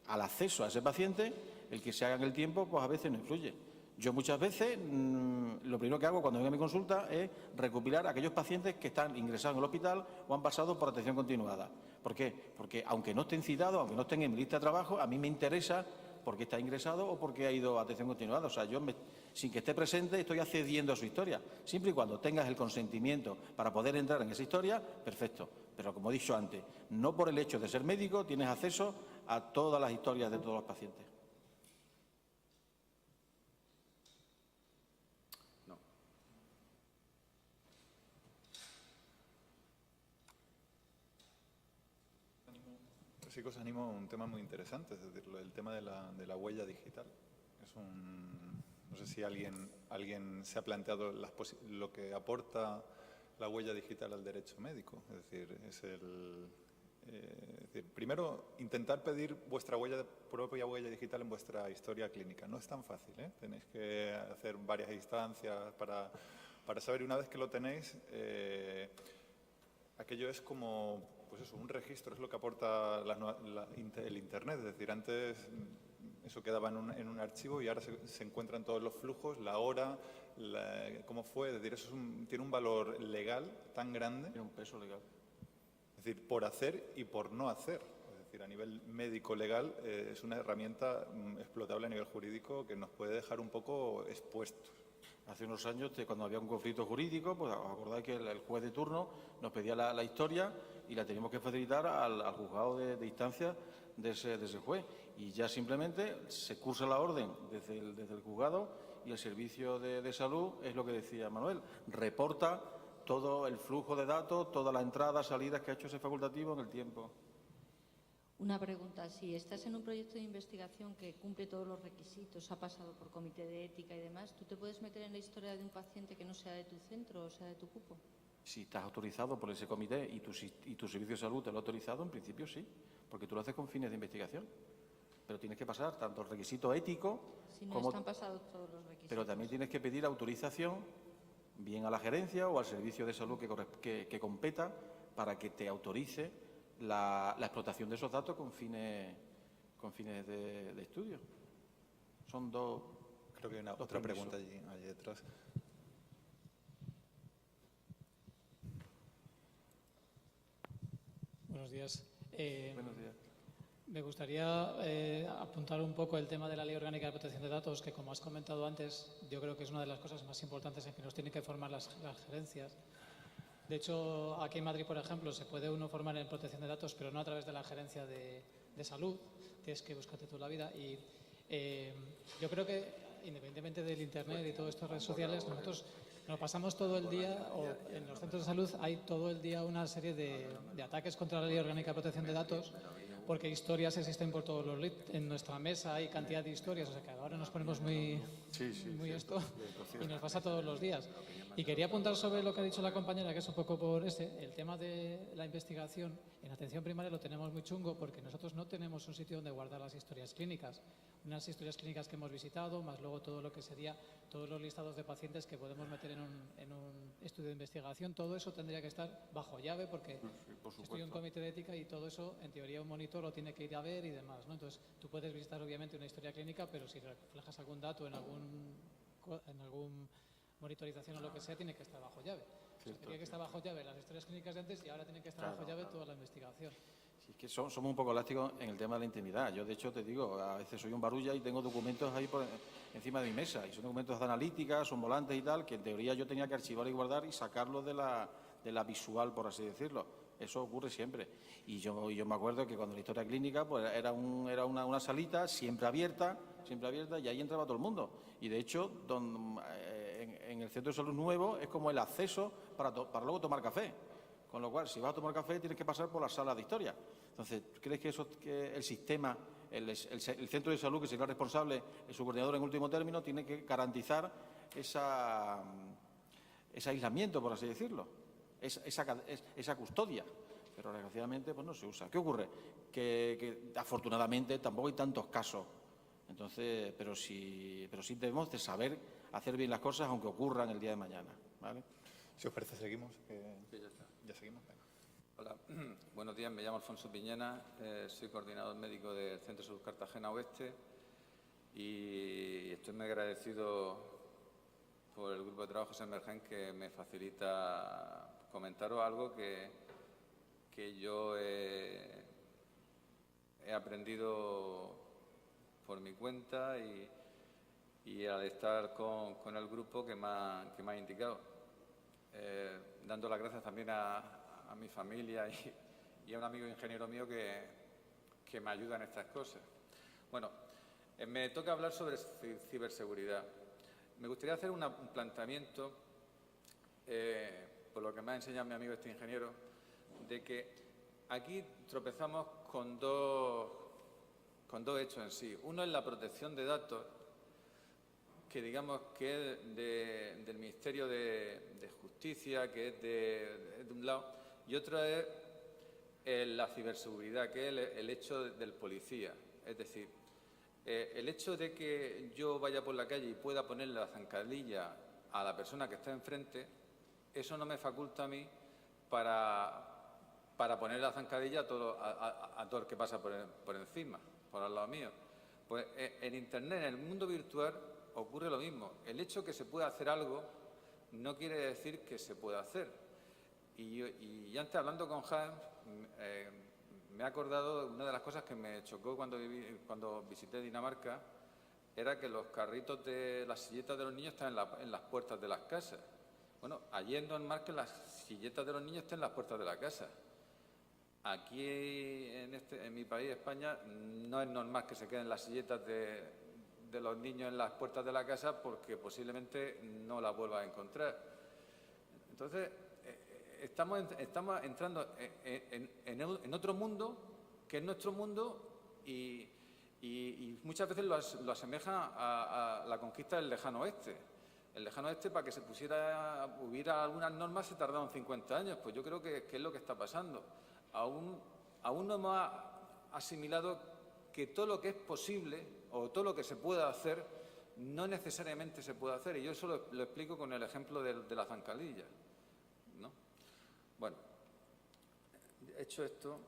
al acceso a ese paciente, el que se haga en el tiempo, pues a veces no influye. Yo muchas veces lo primero que hago cuando vengo a mi consulta es recopilar a aquellos pacientes que están ingresados en el hospital o han pasado por atención continuada. ¿Por qué? Porque aunque no estén citados, aunque no estén en mi lista de trabajo, a mí me interesa por qué está ingresado o por qué ha ido a atención continuada. O sea, yo sin que esté presente estoy accediendo a su historia. Siempre y cuando tengas el consentimiento para poder entrar en esa historia, perfecto. Pero como he dicho antes, no por el hecho de ser médico tienes acceso a todas las historias de todos los pacientes. Sí que os animo a un tema muy interesante, es decir, el tema de la huella digital. No sé si alguien se ha planteado lo que aporta la huella digital al derecho médico. Es decir, primero, intentar pedir vuestra propia huella digital en vuestra historia clínica. No es tan fácil, ¿eh? Tenéis que hacer varias instancias para saber, y una vez que lo tenéis, aquello es como, pues eso, un registro, es lo que aporta el Internet. Es decir, antes eso quedaba en un archivo y ahora se encuentran todos los flujos, la hora, cómo fue. Es decir, eso tiene un valor legal tan grande. Tiene un peso legal. Es decir, por hacer y por no hacer. Es decir, a nivel médico-legal es una herramienta explotable a nivel jurídico que nos puede dejar un poco expuestos. Hace unos años, cuando había un conflicto jurídico, pues os acordáis que el juez de turno nos pedía la historia y la teníamos que facilitar al juzgado de instancia de ese juez. Y ya simplemente se cursa la orden desde el juzgado y el servicio de salud, es lo que decía Manuel, reporta todo el flujo de datos, todas las entradas, salidas que ha hecho ese facultativo en el tiempo. Una pregunta, si estás en un proyecto de investigación que cumple todos los requisitos, ha pasado por comité de ética y demás, ¿tú te puedes meter en la historia de un paciente que no sea de tu centro o sea de tu cupo? Si estás autorizado por ese comité y tu servicio de salud te lo ha autorizado, en principio sí, porque tú lo haces con fines de investigación. Pero tienes que pasar tanto el requisito ético Si no como... están pasados todos los requisitos. Pero también tienes que pedir autorización, bien a la gerencia o al servicio de salud que competa, para que te autorice la explotación de esos datos con fines de estudio. Son dos. Creo que hay otra pregunta allí detrás. Buenos días. Buenos días. Me gustaría apuntar un poco el tema de la Ley Orgánica de Protección de Datos, que, como has comentado antes, yo creo que es una de las cosas más importantes en que nos tienen que formar las gerencias. De hecho, aquí en Madrid, por ejemplo, se puede uno formar en protección de datos, pero no a través de la gerencia de salud. Tienes que buscarte tú la vida. Y yo creo que, independientemente del Internet y todas estas redes sociales, nosotros nos pasamos todo el día, o en los centros de salud hay todo el día una serie de ataques contra la Ley Orgánica de Protección de Datos, porque historias existen por todos los lados. En nuestra mesa hay cantidad de historias, o sea que ahora nos ponemos muy esto y nos pasa todos los días. Y quería apuntar sobre lo que ha dicho la compañera, que es un poco por el tema de la investigación. En atención primaria lo tenemos muy chungo porque nosotros no tenemos un sitio donde guardar las historias clínicas. Unas historias clínicas que hemos visitado, más luego todo lo que sería todos los listados de pacientes que podemos meter en un estudio de investigación. Todo eso tendría que estar bajo llave porque estoy en un comité de ética y todo eso, en teoría, un monitor lo tiene que ir a ver y demás, ¿no? Entonces, tú puedes visitar obviamente una historia clínica, pero si reflejas algún dato en algún monitorización o lo que sea, tiene que estar bajo llave. Tenía que estar bajo llave las historias clínicas de antes y ahora tiene que estar bajo llave toda la investigación. Sí, es que somos un poco elásticos en el tema de la intimidad. Yo, de hecho, te digo, a veces soy un barulla y tengo documentos ahí encima de mi mesa. Y son documentos de analítica, son volantes y tal, que en teoría yo tenía que archivar y guardar y sacarlos de la visual, por así decirlo. Eso ocurre siempre. Y yo me acuerdo que cuando la historia clínica pues era una salita siempre abierta, y ahí entraba todo el mundo. Y, de hecho, en el centro de salud nuevo es como el acceso para luego tomar café. Con lo cual, si vas a tomar café, tienes que pasar por la sala de historia. Entonces, ¿crees que el sistema, el centro de salud, que será responsable, el subcoordinador en último término, tiene que garantizar ese aislamiento, por así decirlo, esa custodia? Pero, desgraciadamente, pues no se usa. ¿Qué ocurre? Que afortunadamente tampoco hay tantos casos. Entonces, pero sí debemos de saber hacer bien las cosas, aunque ocurran el día de mañana, ¿vale? Si os parece, seguimos. Sí, ya está. Ya seguimos. Venga. Hola, buenos días. Me llamo Alfonso Piñena, soy coordinador médico del Centro de Salud Cartagena Oeste y estoy muy agradecido por el grupo de trabajo Emergen que me facilita comentaros algo que yo he aprendido por mi cuenta y al estar con el grupo que me ha indicado. Dando las gracias también a mi familia y a un amigo ingeniero mío que me ayuda en estas cosas. Bueno, me toca hablar sobre ciberseguridad. Me gustaría hacer un planteamiento, por lo que me ha enseñado mi amigo este ingeniero, de que aquí tropezamos con dos hechos en sí. Uno es la protección de datos, que digamos que es del Ministerio de Justicia, que es de un lado, y otro es la ciberseguridad, que es el hecho del policía. Es decir, el hecho de que yo vaya por la calle y pueda ponerle la zancadilla a la persona que está enfrente, eso no me faculta a mí para poner la zancadilla a todo el que pasa por encima, por al lado mío. Pues en Internet, en el mundo virtual, ocurre lo mismo. El hecho de que se pueda hacer algo no quiere decir que se pueda hacer. Y antes, hablando con Hans, me he acordado de una de las cosas que me chocó cuando visité Dinamarca, era que los carritos de las silletas de los niños están en las puertas de las casas. Bueno, allí es normal que las silletas de los niños estén en las puertas de la casa. Aquí en mi país, España, no es normal que se queden las silletas de los niños en las puertas de la casa porque posiblemente no las vuelva a encontrar. Entonces, estamos entrando en otro mundo, que es nuestro mundo, y muchas veces lo asemeja a la conquista del lejano oeste. El lejano oeste, para que hubiera algunas normas, se tardaron 50 años. Pues yo creo que es lo que está pasando. Aún no hemos asimilado que todo lo que es posible o todo lo que se pueda hacer no necesariamente se puede hacer. Y yo eso lo explico con el ejemplo de la zancadilla, ¿no? Bueno, hecho esto,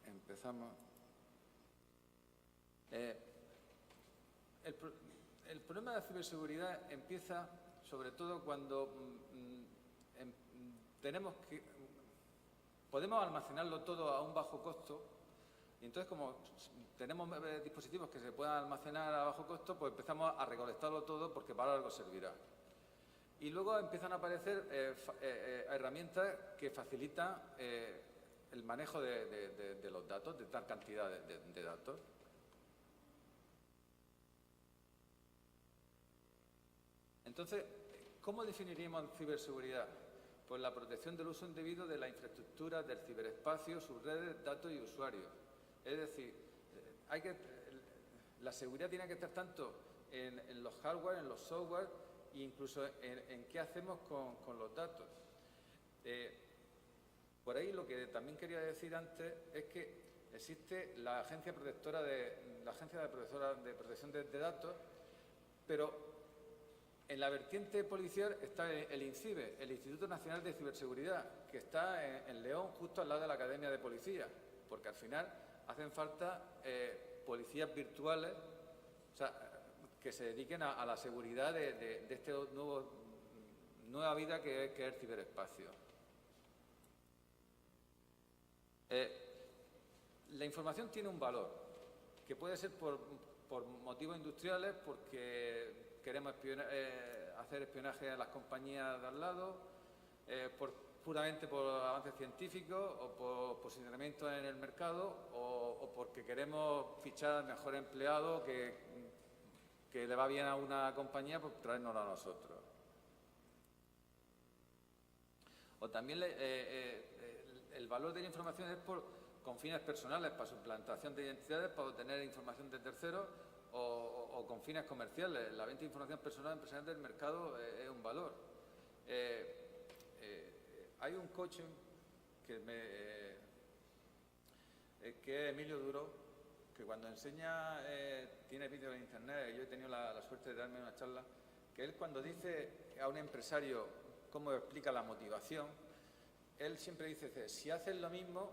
empezamos. El problema de la ciberseguridad empieza sobre todo cuando podemos almacenarlo todo a un bajo costo, y entonces como tenemos dispositivos que se puedan almacenar a bajo costo, pues empezamos a recolectarlo todo porque para algo servirá. Y luego empiezan a aparecer herramientas que facilitan el manejo de los datos, de tal cantidad de datos. Entonces, ¿cómo definiríamos ciberseguridad? Pues la protección del uso indebido de la infraestructura, del ciberespacio, sus redes, datos y usuarios. Es decir, la seguridad tiene que estar tanto en los hardware, en los software e incluso en qué hacemos con los datos. Por ahí lo que también quería decir antes es que existe la Agencia Protectora de Protección de Datos, pero en la vertiente policial está el INCIBE, el Instituto Nacional de Ciberseguridad, que está en León, justo al lado de la Academia de Policía, porque al final hacen falta policías virtuales, o sea, que se dediquen a la seguridad de esta nueva vida que es el ciberespacio. La información tiene un valor, que puede ser por motivos industriales, porque queremos hacer espionaje a las compañías de al lado, puramente por avances científicos o por posicionamiento en el mercado o porque queremos fichar al mejor empleado que le va bien a una compañía, pues traérnoslo a nosotros. O también el valor de la información es con fines personales, para suplantación de identidades, para obtener información de terceros o con fines comerciales. La venta de información personal empresarial del mercado es un valor. Hay un coaching que es Emilio Duro, que cuando enseña, tiene vídeos en internet, yo he tenido la suerte de darme una charla, que él cuando dice a un empresario cómo explica la motivación, él siempre dice, si haces lo mismo,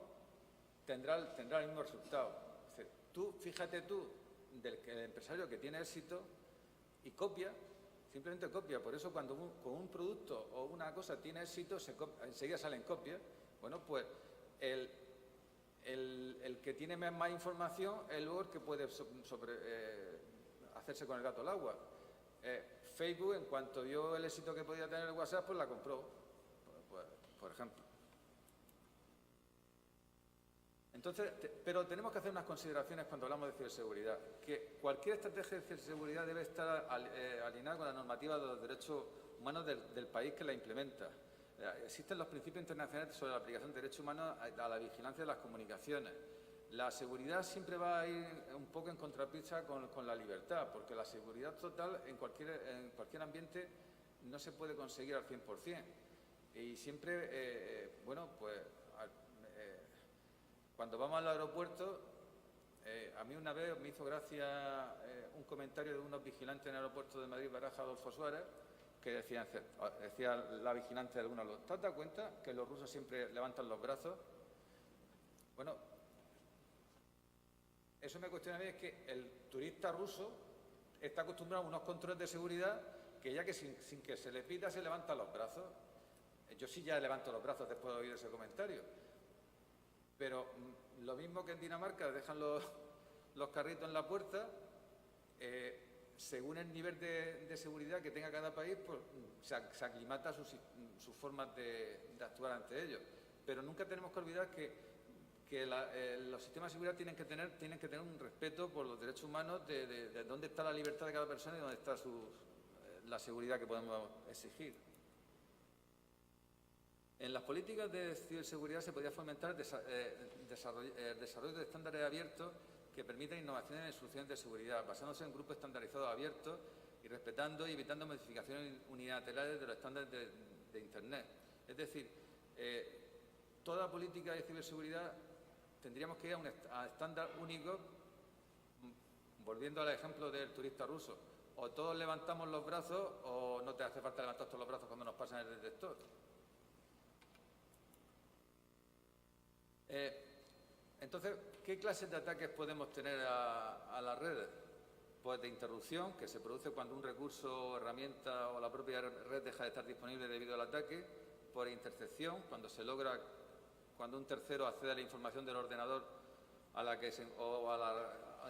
tendrá el mismo resultado. Dice, fíjate tú, del empresario que tiene éxito y copia, simplemente copia. Por eso cuando con un producto o una cosa tiene éxito, enseguida salen copias. Bueno, pues el que tiene más información es luego el que puede hacerse con el gato al agua. Facebook, en cuanto vio el éxito que podía tener el WhatsApp, pues la compró, por ejemplo. Entonces, pero tenemos que hacer unas consideraciones cuando hablamos de ciberseguridad, que cualquier estrategia de ciberseguridad debe estar alineada con la normativa de los derechos humanos del país que la implementa. Existen los principios internacionales sobre la aplicación de derechos humanos a la vigilancia de las comunicaciones. La seguridad siempre va a ir un poco en contrapista con la libertad, porque la seguridad total en cualquier ambiente no se puede conseguir al 100%. Y siempre, cuando vamos al aeropuerto, a mí una vez me hizo gracia un comentario de unos vigilantes en el aeropuerto de Madrid-Barajas, Adolfo Suárez, que decía la vigilante de algunos, ¿te has dado cuenta que los rusos siempre levantan los brazos? Bueno, eso me cuestiona a mí, es que el turista ruso está acostumbrado a unos controles de seguridad que ya que sin que se le pida se levantan los brazos. Yo sí ya levanto los brazos después de oír ese comentario. Pero lo mismo que en Dinamarca dejan los carritos en la puerta, según el nivel de seguridad que tenga cada país, pues se aclimata sus formas de actuar ante ellos. Pero nunca tenemos que olvidar que los sistemas de seguridad tienen que tener un respeto por los derechos humanos de dónde está la libertad de cada persona y dónde está la seguridad que podemos exigir. En las políticas de ciberseguridad se podría fomentar el desarrollo de estándares abiertos que permitan innovaciones en soluciones de seguridad, basándose en grupos estandarizados abiertos y respetando y evitando modificaciones unilaterales de los estándares de Internet. Es decir, toda política de ciberseguridad tendríamos que ir a estándar único, volviendo al ejemplo del turista ruso. O todos levantamos los brazos o no te hace falta levantar todos los brazos cuando nos pasan el detector. Entonces, ¿qué clases de ataques podemos tener a las redes? Pues de interrupción, que se produce cuando un recurso, herramienta o la propia red deja de estar disponible debido al ataque. Por intercepción, cuando un tercero accede a la información del ordenador o a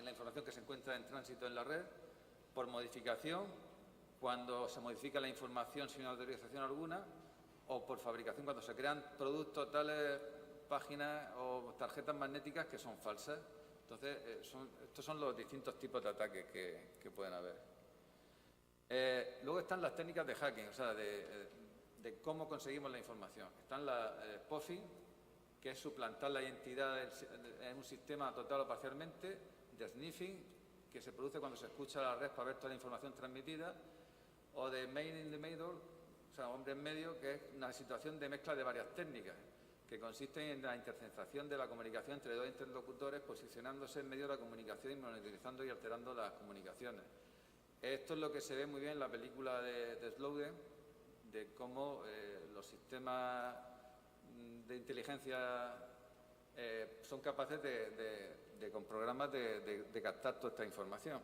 la información que se encuentra en tránsito en la red. Por modificación, cuando se modifica la información sin autorización alguna. O por fabricación, cuando se crean productos tales, páginas o tarjetas magnéticas que son falsas. Entonces, estos son los distintos tipos de ataques que pueden haber. Luego están las técnicas de hacking, o sea, de cómo conseguimos la información. Están las spoofing, que es suplantar la identidad en un sistema total o parcialmente. De sniffing, que se produce cuando se escucha la red para ver toda la información transmitida. O de man in the middle, o sea, hombre en medio, que es una situación de mezcla de varias técnicas, que consiste en la interceptación de la comunicación entre dos interlocutores, posicionándose en medio de la comunicación y monitorizando y alterando las comunicaciones. Esto es lo que se ve muy bien en la película de Snowden, de cómo los sistemas de inteligencia son capaces con programas de captar toda esta información.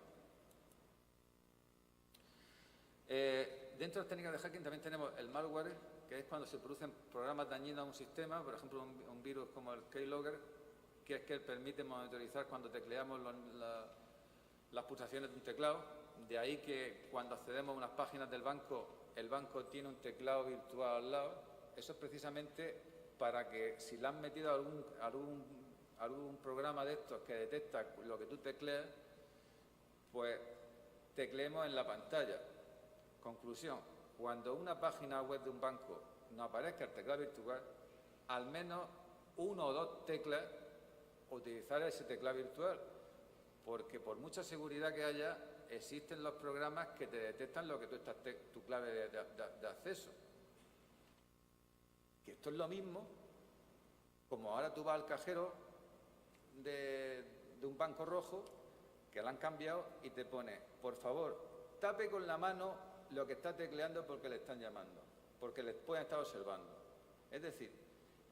Dentro de las técnicas de hacking también tenemos el malware, que es cuando se producen programas dañinos a un sistema, por ejemplo, un virus como el Keylogger, que es que permite monitorizar cuando tecleamos las pulsaciones de un teclado. De ahí que cuando accedemos a unas páginas del banco, el banco tiene un teclado virtual al lado. Eso es precisamente para que si le han metido algún programa de estos que detecta lo que tú tecleas, pues tecleemos en la pantalla. Conclusión. Cuando una página web de un banco no aparezca el teclado virtual, al menos 1 o 2 teclas, utilizar ese teclado virtual, porque por mucha seguridad que haya, existen los programas que te detectan lo que tú estás, tu clave de acceso. Que esto es lo mismo, como ahora tú vas al cajero de un banco rojo, que lo han cambiado y te pone, por favor, tape con la mano lo que está tecleando porque le están llamando, porque les pueden estar observando. Es decir,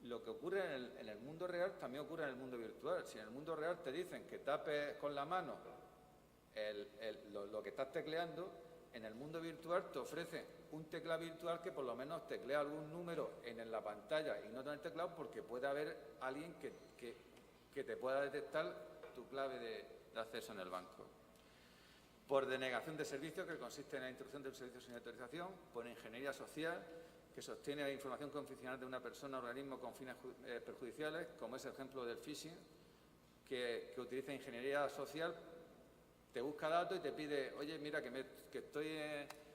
lo que ocurre en el mundo real también ocurre en el mundo virtual. Si en el mundo real te dicen que tapes con la mano lo que estás tecleando, en el mundo virtual te ofrecen un teclado virtual que por lo menos teclea algún número en la pantalla y no en el teclado, porque puede haber alguien que te pueda detectar tu clave de acceso en el banco. Por denegación de servicio, que consiste en la introducción de un servicio sin autorización. Por ingeniería social, que sostiene la información confidencial de una persona o organismo con fines perjudiciales, como es el ejemplo del phishing, que utiliza ingeniería social, te busca datos y te pide, oye, mira, que estoy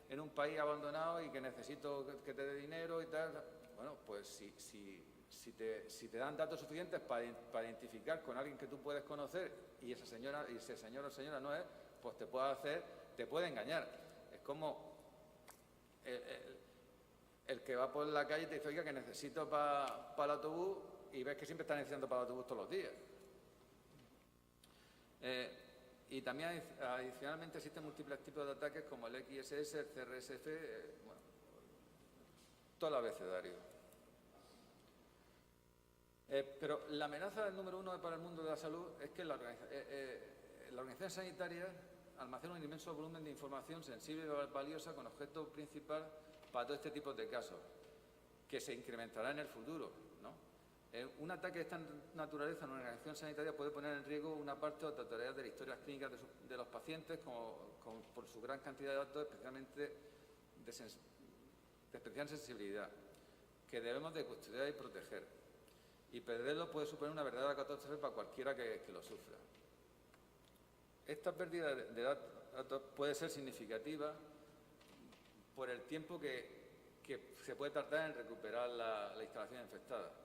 en un país abandonado y que necesito que te dé dinero y tal. Bueno, pues si te dan datos suficientes para identificar con alguien que tú puedes conocer y ese señor o señora no es, pues te puede engañar. Es como el que va por la calle y te dice, oiga, que necesito para el autobús, y ves que siempre está necesitando para el autobús todos los días. Y también adicionalmente existen múltiples tipos de ataques como el XSS, el CRSF, bueno, todo el abecedario. Pero la amenaza número 1 para el mundo de la salud es que la organización sanitaria almacena un inmenso volumen de información sensible y valiosa con objeto principal para todo este tipo de casos, que se incrementará en el futuro, ¿no? Un ataque de esta naturaleza en una organización sanitaria puede poner en riesgo una parte o totalidad de las historias clínicas de los pacientes, por su gran cantidad de datos, especialmente de especial sensibilidad, que debemos de custodiar y proteger. Y perderlo puede suponer una verdadera catástrofe para cualquiera que lo sufra. Esta pérdida de datos puede ser significativa por el tiempo que se puede tardar en recuperar la instalación infectada.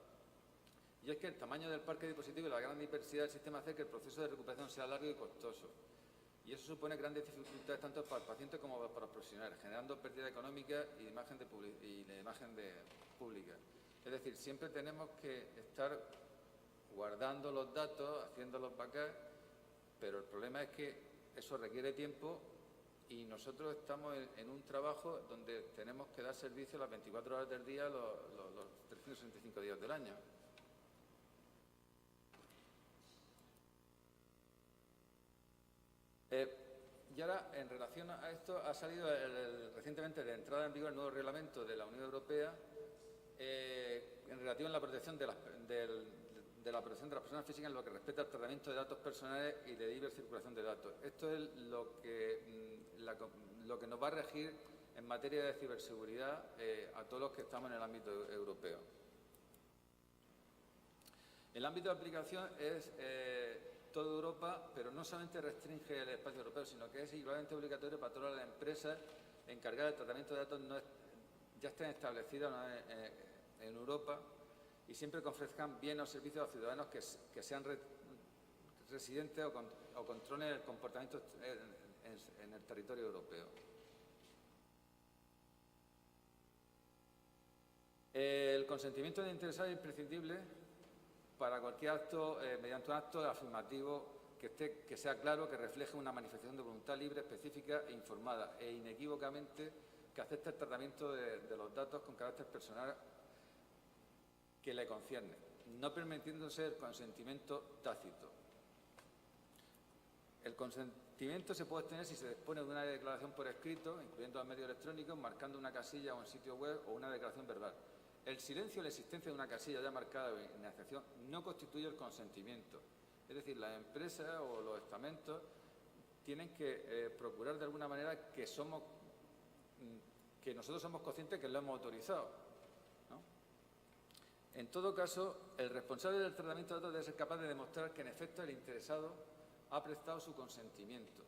Y es que el tamaño del parque de dispositivos y la gran diversidad del sistema hace que el proceso de recuperación sea largo y costoso. Y eso supone grandes dificultades tanto para el paciente como para los profesionales, generando pérdida económica y de imagen pública. Es decir, siempre tenemos que estar guardando los datos, haciendo los backups, pero el problema es que eso requiere tiempo y nosotros estamos en un trabajo donde tenemos que dar servicio las 24 horas del día, los 365 días del año. Y ahora, en relación a esto, ha salido recientemente de entrada en vigor el nuevo reglamento de la Unión Europea en relativo a la protección de la protección de las personas físicas en lo que respecta al tratamiento de datos personales y de libre circulación de datos. Esto es lo que nos va a regir en materia de ciberseguridad a todos los que estamos en el ámbito europeo. El ámbito de aplicación es toda Europa, pero no solamente restringe el espacio europeo, sino que es igualmente obligatorio para todas las empresas encargadas del tratamiento de datos ya estén establecidas en Europa y siempre que ofrezcan bienes o servicios a los ciudadanos que sean residentes o controlen el comportamiento en el territorio europeo. El consentimiento del interesado es imprescindible para cualquier acto, mediante un acto afirmativo que sea claro, que refleje una manifestación de voluntad libre, específica e informada e inequívocamente que acepte el tratamiento de los datos con carácter personal que le concierne, no permitiéndose el consentimiento tácito. El consentimiento se puede obtener si se dispone de una declaración por escrito, incluyendo los medios electrónicos, marcando una casilla o un sitio web o una declaración verbal. El silencio o la existencia de una casilla ya marcada en negociación no constituye el consentimiento. Es decir, las empresas o los estamentos tienen que procurar de alguna manera que nosotros somos conscientes que lo hemos autorizado, ¿no? En todo caso, el responsable del tratamiento de datos debe ser capaz de demostrar que en efecto el interesado ha prestado su consentimiento.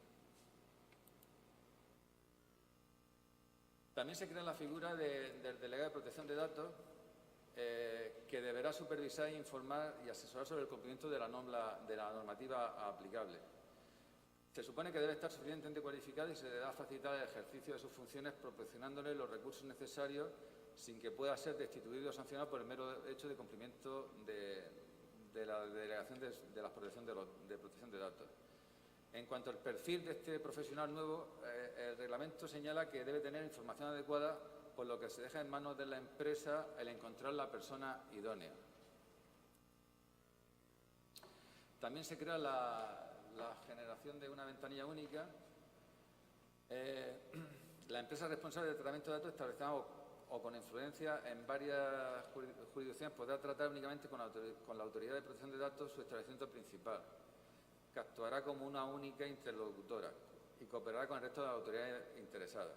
También se crea la figura del delegado de protección de datos que deberá supervisar, informar y asesorar sobre el cumplimiento de la normativa aplicable. Se supone que debe estar suficientemente cualificado y se deberá facilitar el ejercicio de sus funciones proporcionándole los recursos necesarios sin que pueda ser destituido o sancionado por el mero hecho de cumplimiento de la delegación de la protección de datos. En cuanto al perfil de este profesional nuevo, el reglamento señala que debe tener información adecuada, por lo que se deja en manos de la empresa el encontrar la persona idónea. También se crea la generación de una ventanilla única. La empresa responsable del tratamiento de datos establecida o con influencia en varias jurisdicciones podrá tratar únicamente con la Autoridad de Protección de Datos su establecimiento principal, que actuará como una única interlocutora y cooperará con el resto de las autoridades interesadas.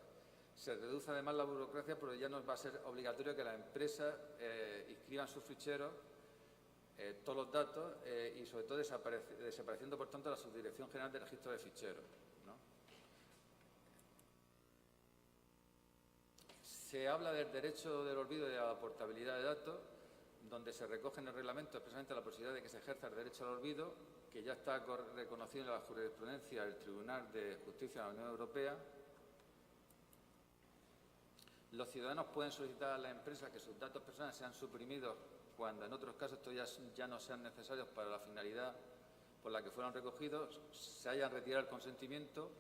Se reduce además la burocracia, pero ya no va a ser obligatorio que las empresas inscriban sus ficheros, todos los datos y sobre todo desapareciendo por tanto la Subdirección General de Registro de Ficheros, ¿no? Se habla del derecho del olvido y de la portabilidad de datos, donde se recoge en el reglamento expresamente la posibilidad de que se ejerza el derecho al olvido, que ya está reconocido en la jurisprudencia del Tribunal de Justicia de la Unión Europea. Los ciudadanos pueden solicitar a las empresas que sus datos personales sean suprimidos cuando en otros casos estos ya no sean necesarios para la finalidad por la que fueron recogidos, se hayan retirado el consentimiento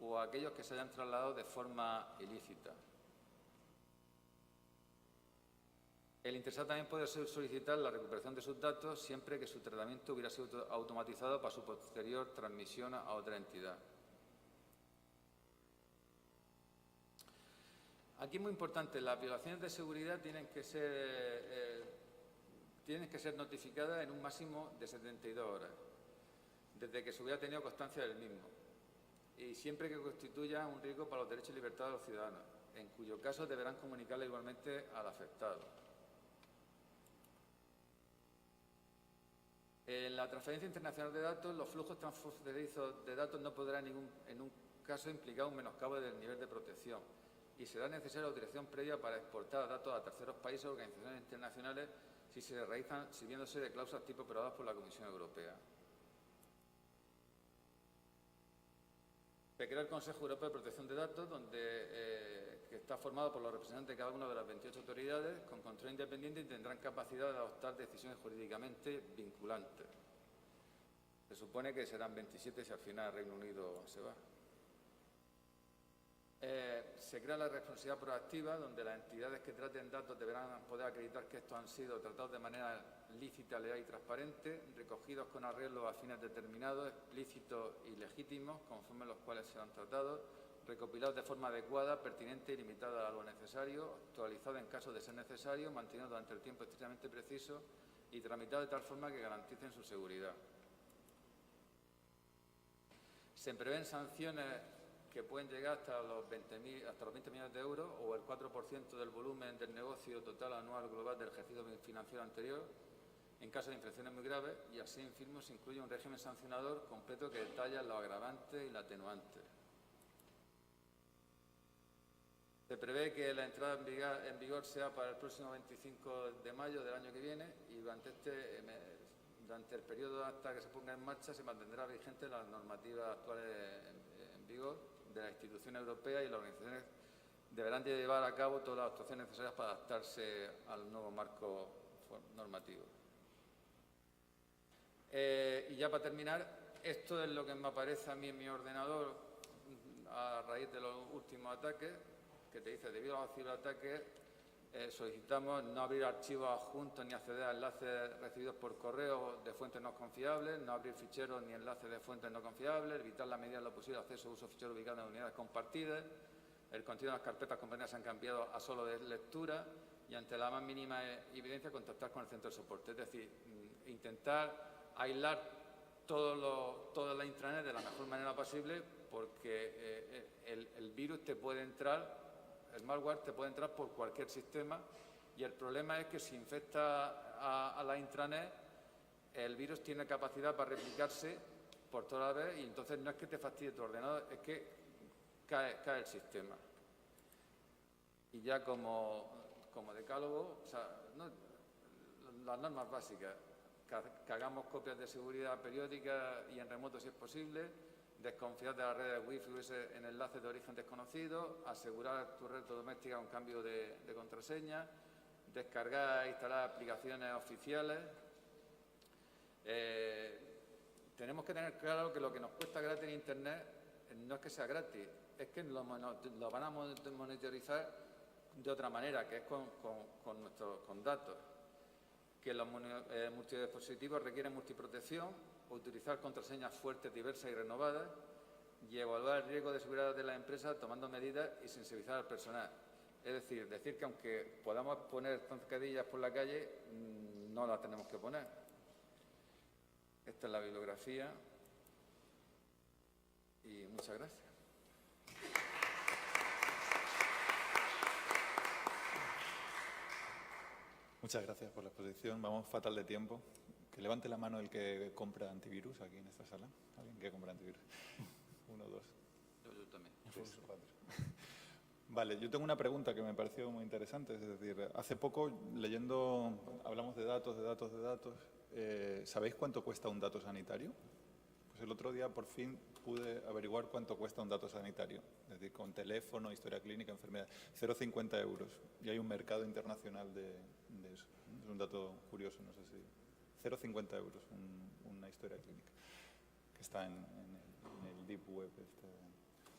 o aquellos que se hayan trasladado de forma ilícita. El interesado también puede solicitar la recuperación de sus datos siempre que su tratamiento hubiera sido automatizado para su posterior transmisión a otra entidad. Aquí es muy importante, las violaciones de seguridad tienen que ser tienen que ser notificadas en un máximo de 72 horas, desde que se hubiera tenido constancia del mismo, y siempre que constituya un riesgo para los derechos y libertades de los ciudadanos, en cuyo caso deberán comunicarle igualmente al afectado. En la transferencia internacional de datos, los flujos transfronterizos de datos no podrán en un caso implicar un menoscabo del nivel de protección y será necesaria autorización previa para exportar datos a terceros países o organizaciones internacionales si se realizan sirviéndose de cláusulas tipo aprobadas por la Comisión Europea. Se crea el Consejo Europeo de Protección de Datos, que está formado por los representantes de cada una de las 28 autoridades, con control independiente, y tendrán capacidad de adoptar decisiones jurídicamente vinculantes. Se supone que serán 27 si al final el Reino Unido se va. Se crea la responsabilidad proactiva, donde las entidades que traten datos deberán poder acreditar que estos han sido tratados de manera lícita, legal y transparente, recogidos con arreglo a fines determinados, explícitos y legítimos, conforme a los cuales serán tratados, recopilados de forma adecuada, pertinente y limitada a lo necesario, actualizados en caso de ser necesario, mantenidos durante el tiempo estrictamente preciso y tramitados de tal forma que garanticen su seguridad. Se prevén sanciones que pueden llegar hasta los 20 millones de euros o el 4% del volumen del negocio total anual global del ejercicio financiero anterior, en caso de infracciones muy graves, y así mismo se incluye un régimen sancionador completo que detalla los agravantes y los atenuantes. Se prevé que la entrada en vigor sea para el próximo 25 de mayo del año que viene y durante el periodo hasta que se ponga en marcha se mantendrá vigente las normativas actuales en vigor de las instituciones europeas, y las organizaciones deberán de llevar a cabo todas las actuaciones necesarias para adaptarse al nuevo marco normativo. Y ya para terminar, esto es lo que me aparece a mí en mi ordenador a raíz de los últimos ataques, que te dice: debido a los ciberataques solicitamos no abrir archivos adjuntos ni acceder a enlaces recibidos por correo de fuentes no confiables, no abrir ficheros ni enlaces de fuentes no confiables, evitar la medida de lo posible acceso a uso de ficheros ubicados en unidades compartidas, el contenido de las carpetas comprendidas se han cambiado a solo de lectura, y ante la más mínima evidencia contactar con el centro de soporte. Es decir, intentar aislar toda la intranet de la mejor manera posible, porque el virus te puede entrar, el malware te puede entrar por cualquier sistema, y el problema es que si infecta a la intranet, el virus tiene capacidad para replicarse por toda la vez, y entonces no es que te fastidie tu ordenador, es que cae el sistema. Y ya como decálogo, o sea, las normas básicas: que hagamos copias de seguridad periódicas y en remoto si es posible, desconfiar de las redes Wi-Fi en enlaces de origen desconocido, asegurar tu red doméstica con cambio de contraseña, descargar e instalar aplicaciones oficiales. Tenemos que tener claro que lo que nos cuesta gratis en Internet no es que sea gratis, es que lo van a monitorizar de otra manera, que es con datos. Que los multidispositivos requieren multiprotección, utilizar contraseñas fuertes, diversas y renovadas, y evaluar el riesgo de seguridad de la empresa tomando medidas y sensibilizar al personal. Es decir, que aunque podamos poner zancadillas por la calle, no las tenemos que poner. Esta es la bibliografía y muchas gracias. Muchas gracias por la exposición. Vamos fatal de tiempo. Que levante la mano el que compra antivirus aquí en esta sala. ¿Alguien que compra antivirus? 1, 2. Yo también. 3, 4. Vale, yo tengo una pregunta que me pareció muy interesante. Es decir, hace poco, leyendo, hablamos de datos. ¿Sabéis cuánto cuesta un dato sanitario? Pues el otro día, por fin, pude averiguar cuánto cuesta un dato sanitario. Es decir, con teléfono, historia clínica, enfermedad. 0,50 euros. Y hay un mercado internacional de eso. Es un dato curioso, no sé si... 0,50 euros una historia clínica, que está en el Deep Web.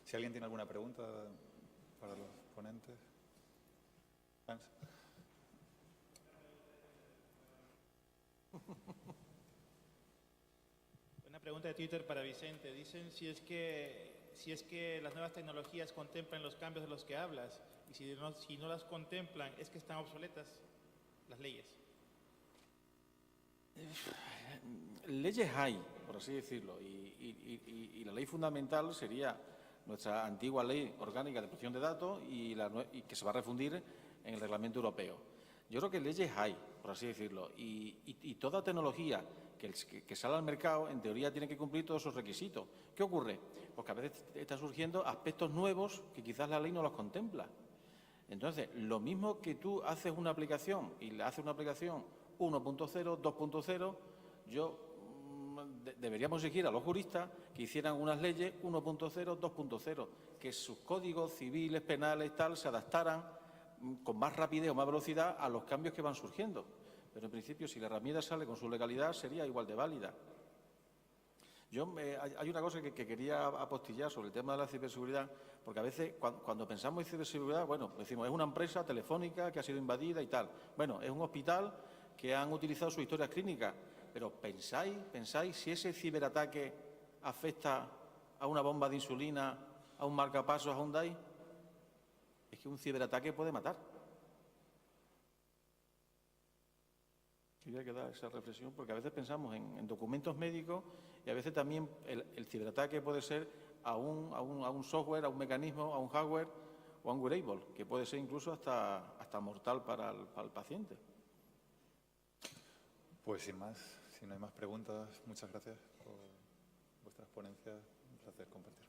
Si alguien tiene alguna pregunta para los ponentes. Hans. Una pregunta de Twitter para Vicente. Dicen si es que las nuevas tecnologías contemplan los cambios de los que hablas, y si no las contemplan, es que están obsoletas las leyes. Leyes hay, por así decirlo, y la ley fundamental sería nuestra antigua Ley Orgánica de Protección de Datos y que se va a refundir en el Reglamento Europeo. Yo creo que leyes hay, por así decirlo, y toda tecnología que sale al mercado, en teoría, tiene que cumplir todos esos requisitos. ¿Qué ocurre? Pues que a veces están surgiendo aspectos nuevos que quizás la ley no los contempla. Entonces, lo mismo que tú haces una aplicación y le haces una aplicación 1.0, 2.0, deberíamos exigir a los juristas que hicieran unas leyes 1.0, 2.0, que sus códigos civiles, penales, tal, se adaptaran con más rapidez o más velocidad a los cambios que van surgiendo. Pero en principio, si la herramienta sale con su legalidad, sería igual de válida. Hay una cosa que quería apostillar sobre el tema de la ciberseguridad, porque a veces cuando pensamos en ciberseguridad, bueno, decimos, es una empresa telefónica que ha sido invadida y tal. Bueno, es un hospital que han utilizado sus historias clínicas, pero pensáis si ese ciberataque afecta a una bomba de insulina, a un marcapasos, a Hyundai. Es que un ciberataque puede matar. Quería que dar esa reflexión, porque a veces pensamos en documentos médicos y a veces también el ciberataque puede ser a un software, a un mecanismo, a un hardware o a un wearable, que puede ser incluso hasta mortal para el paciente. Pues sin más, si no hay más preguntas, muchas gracias por vuestras ponencias. Un placer compartir.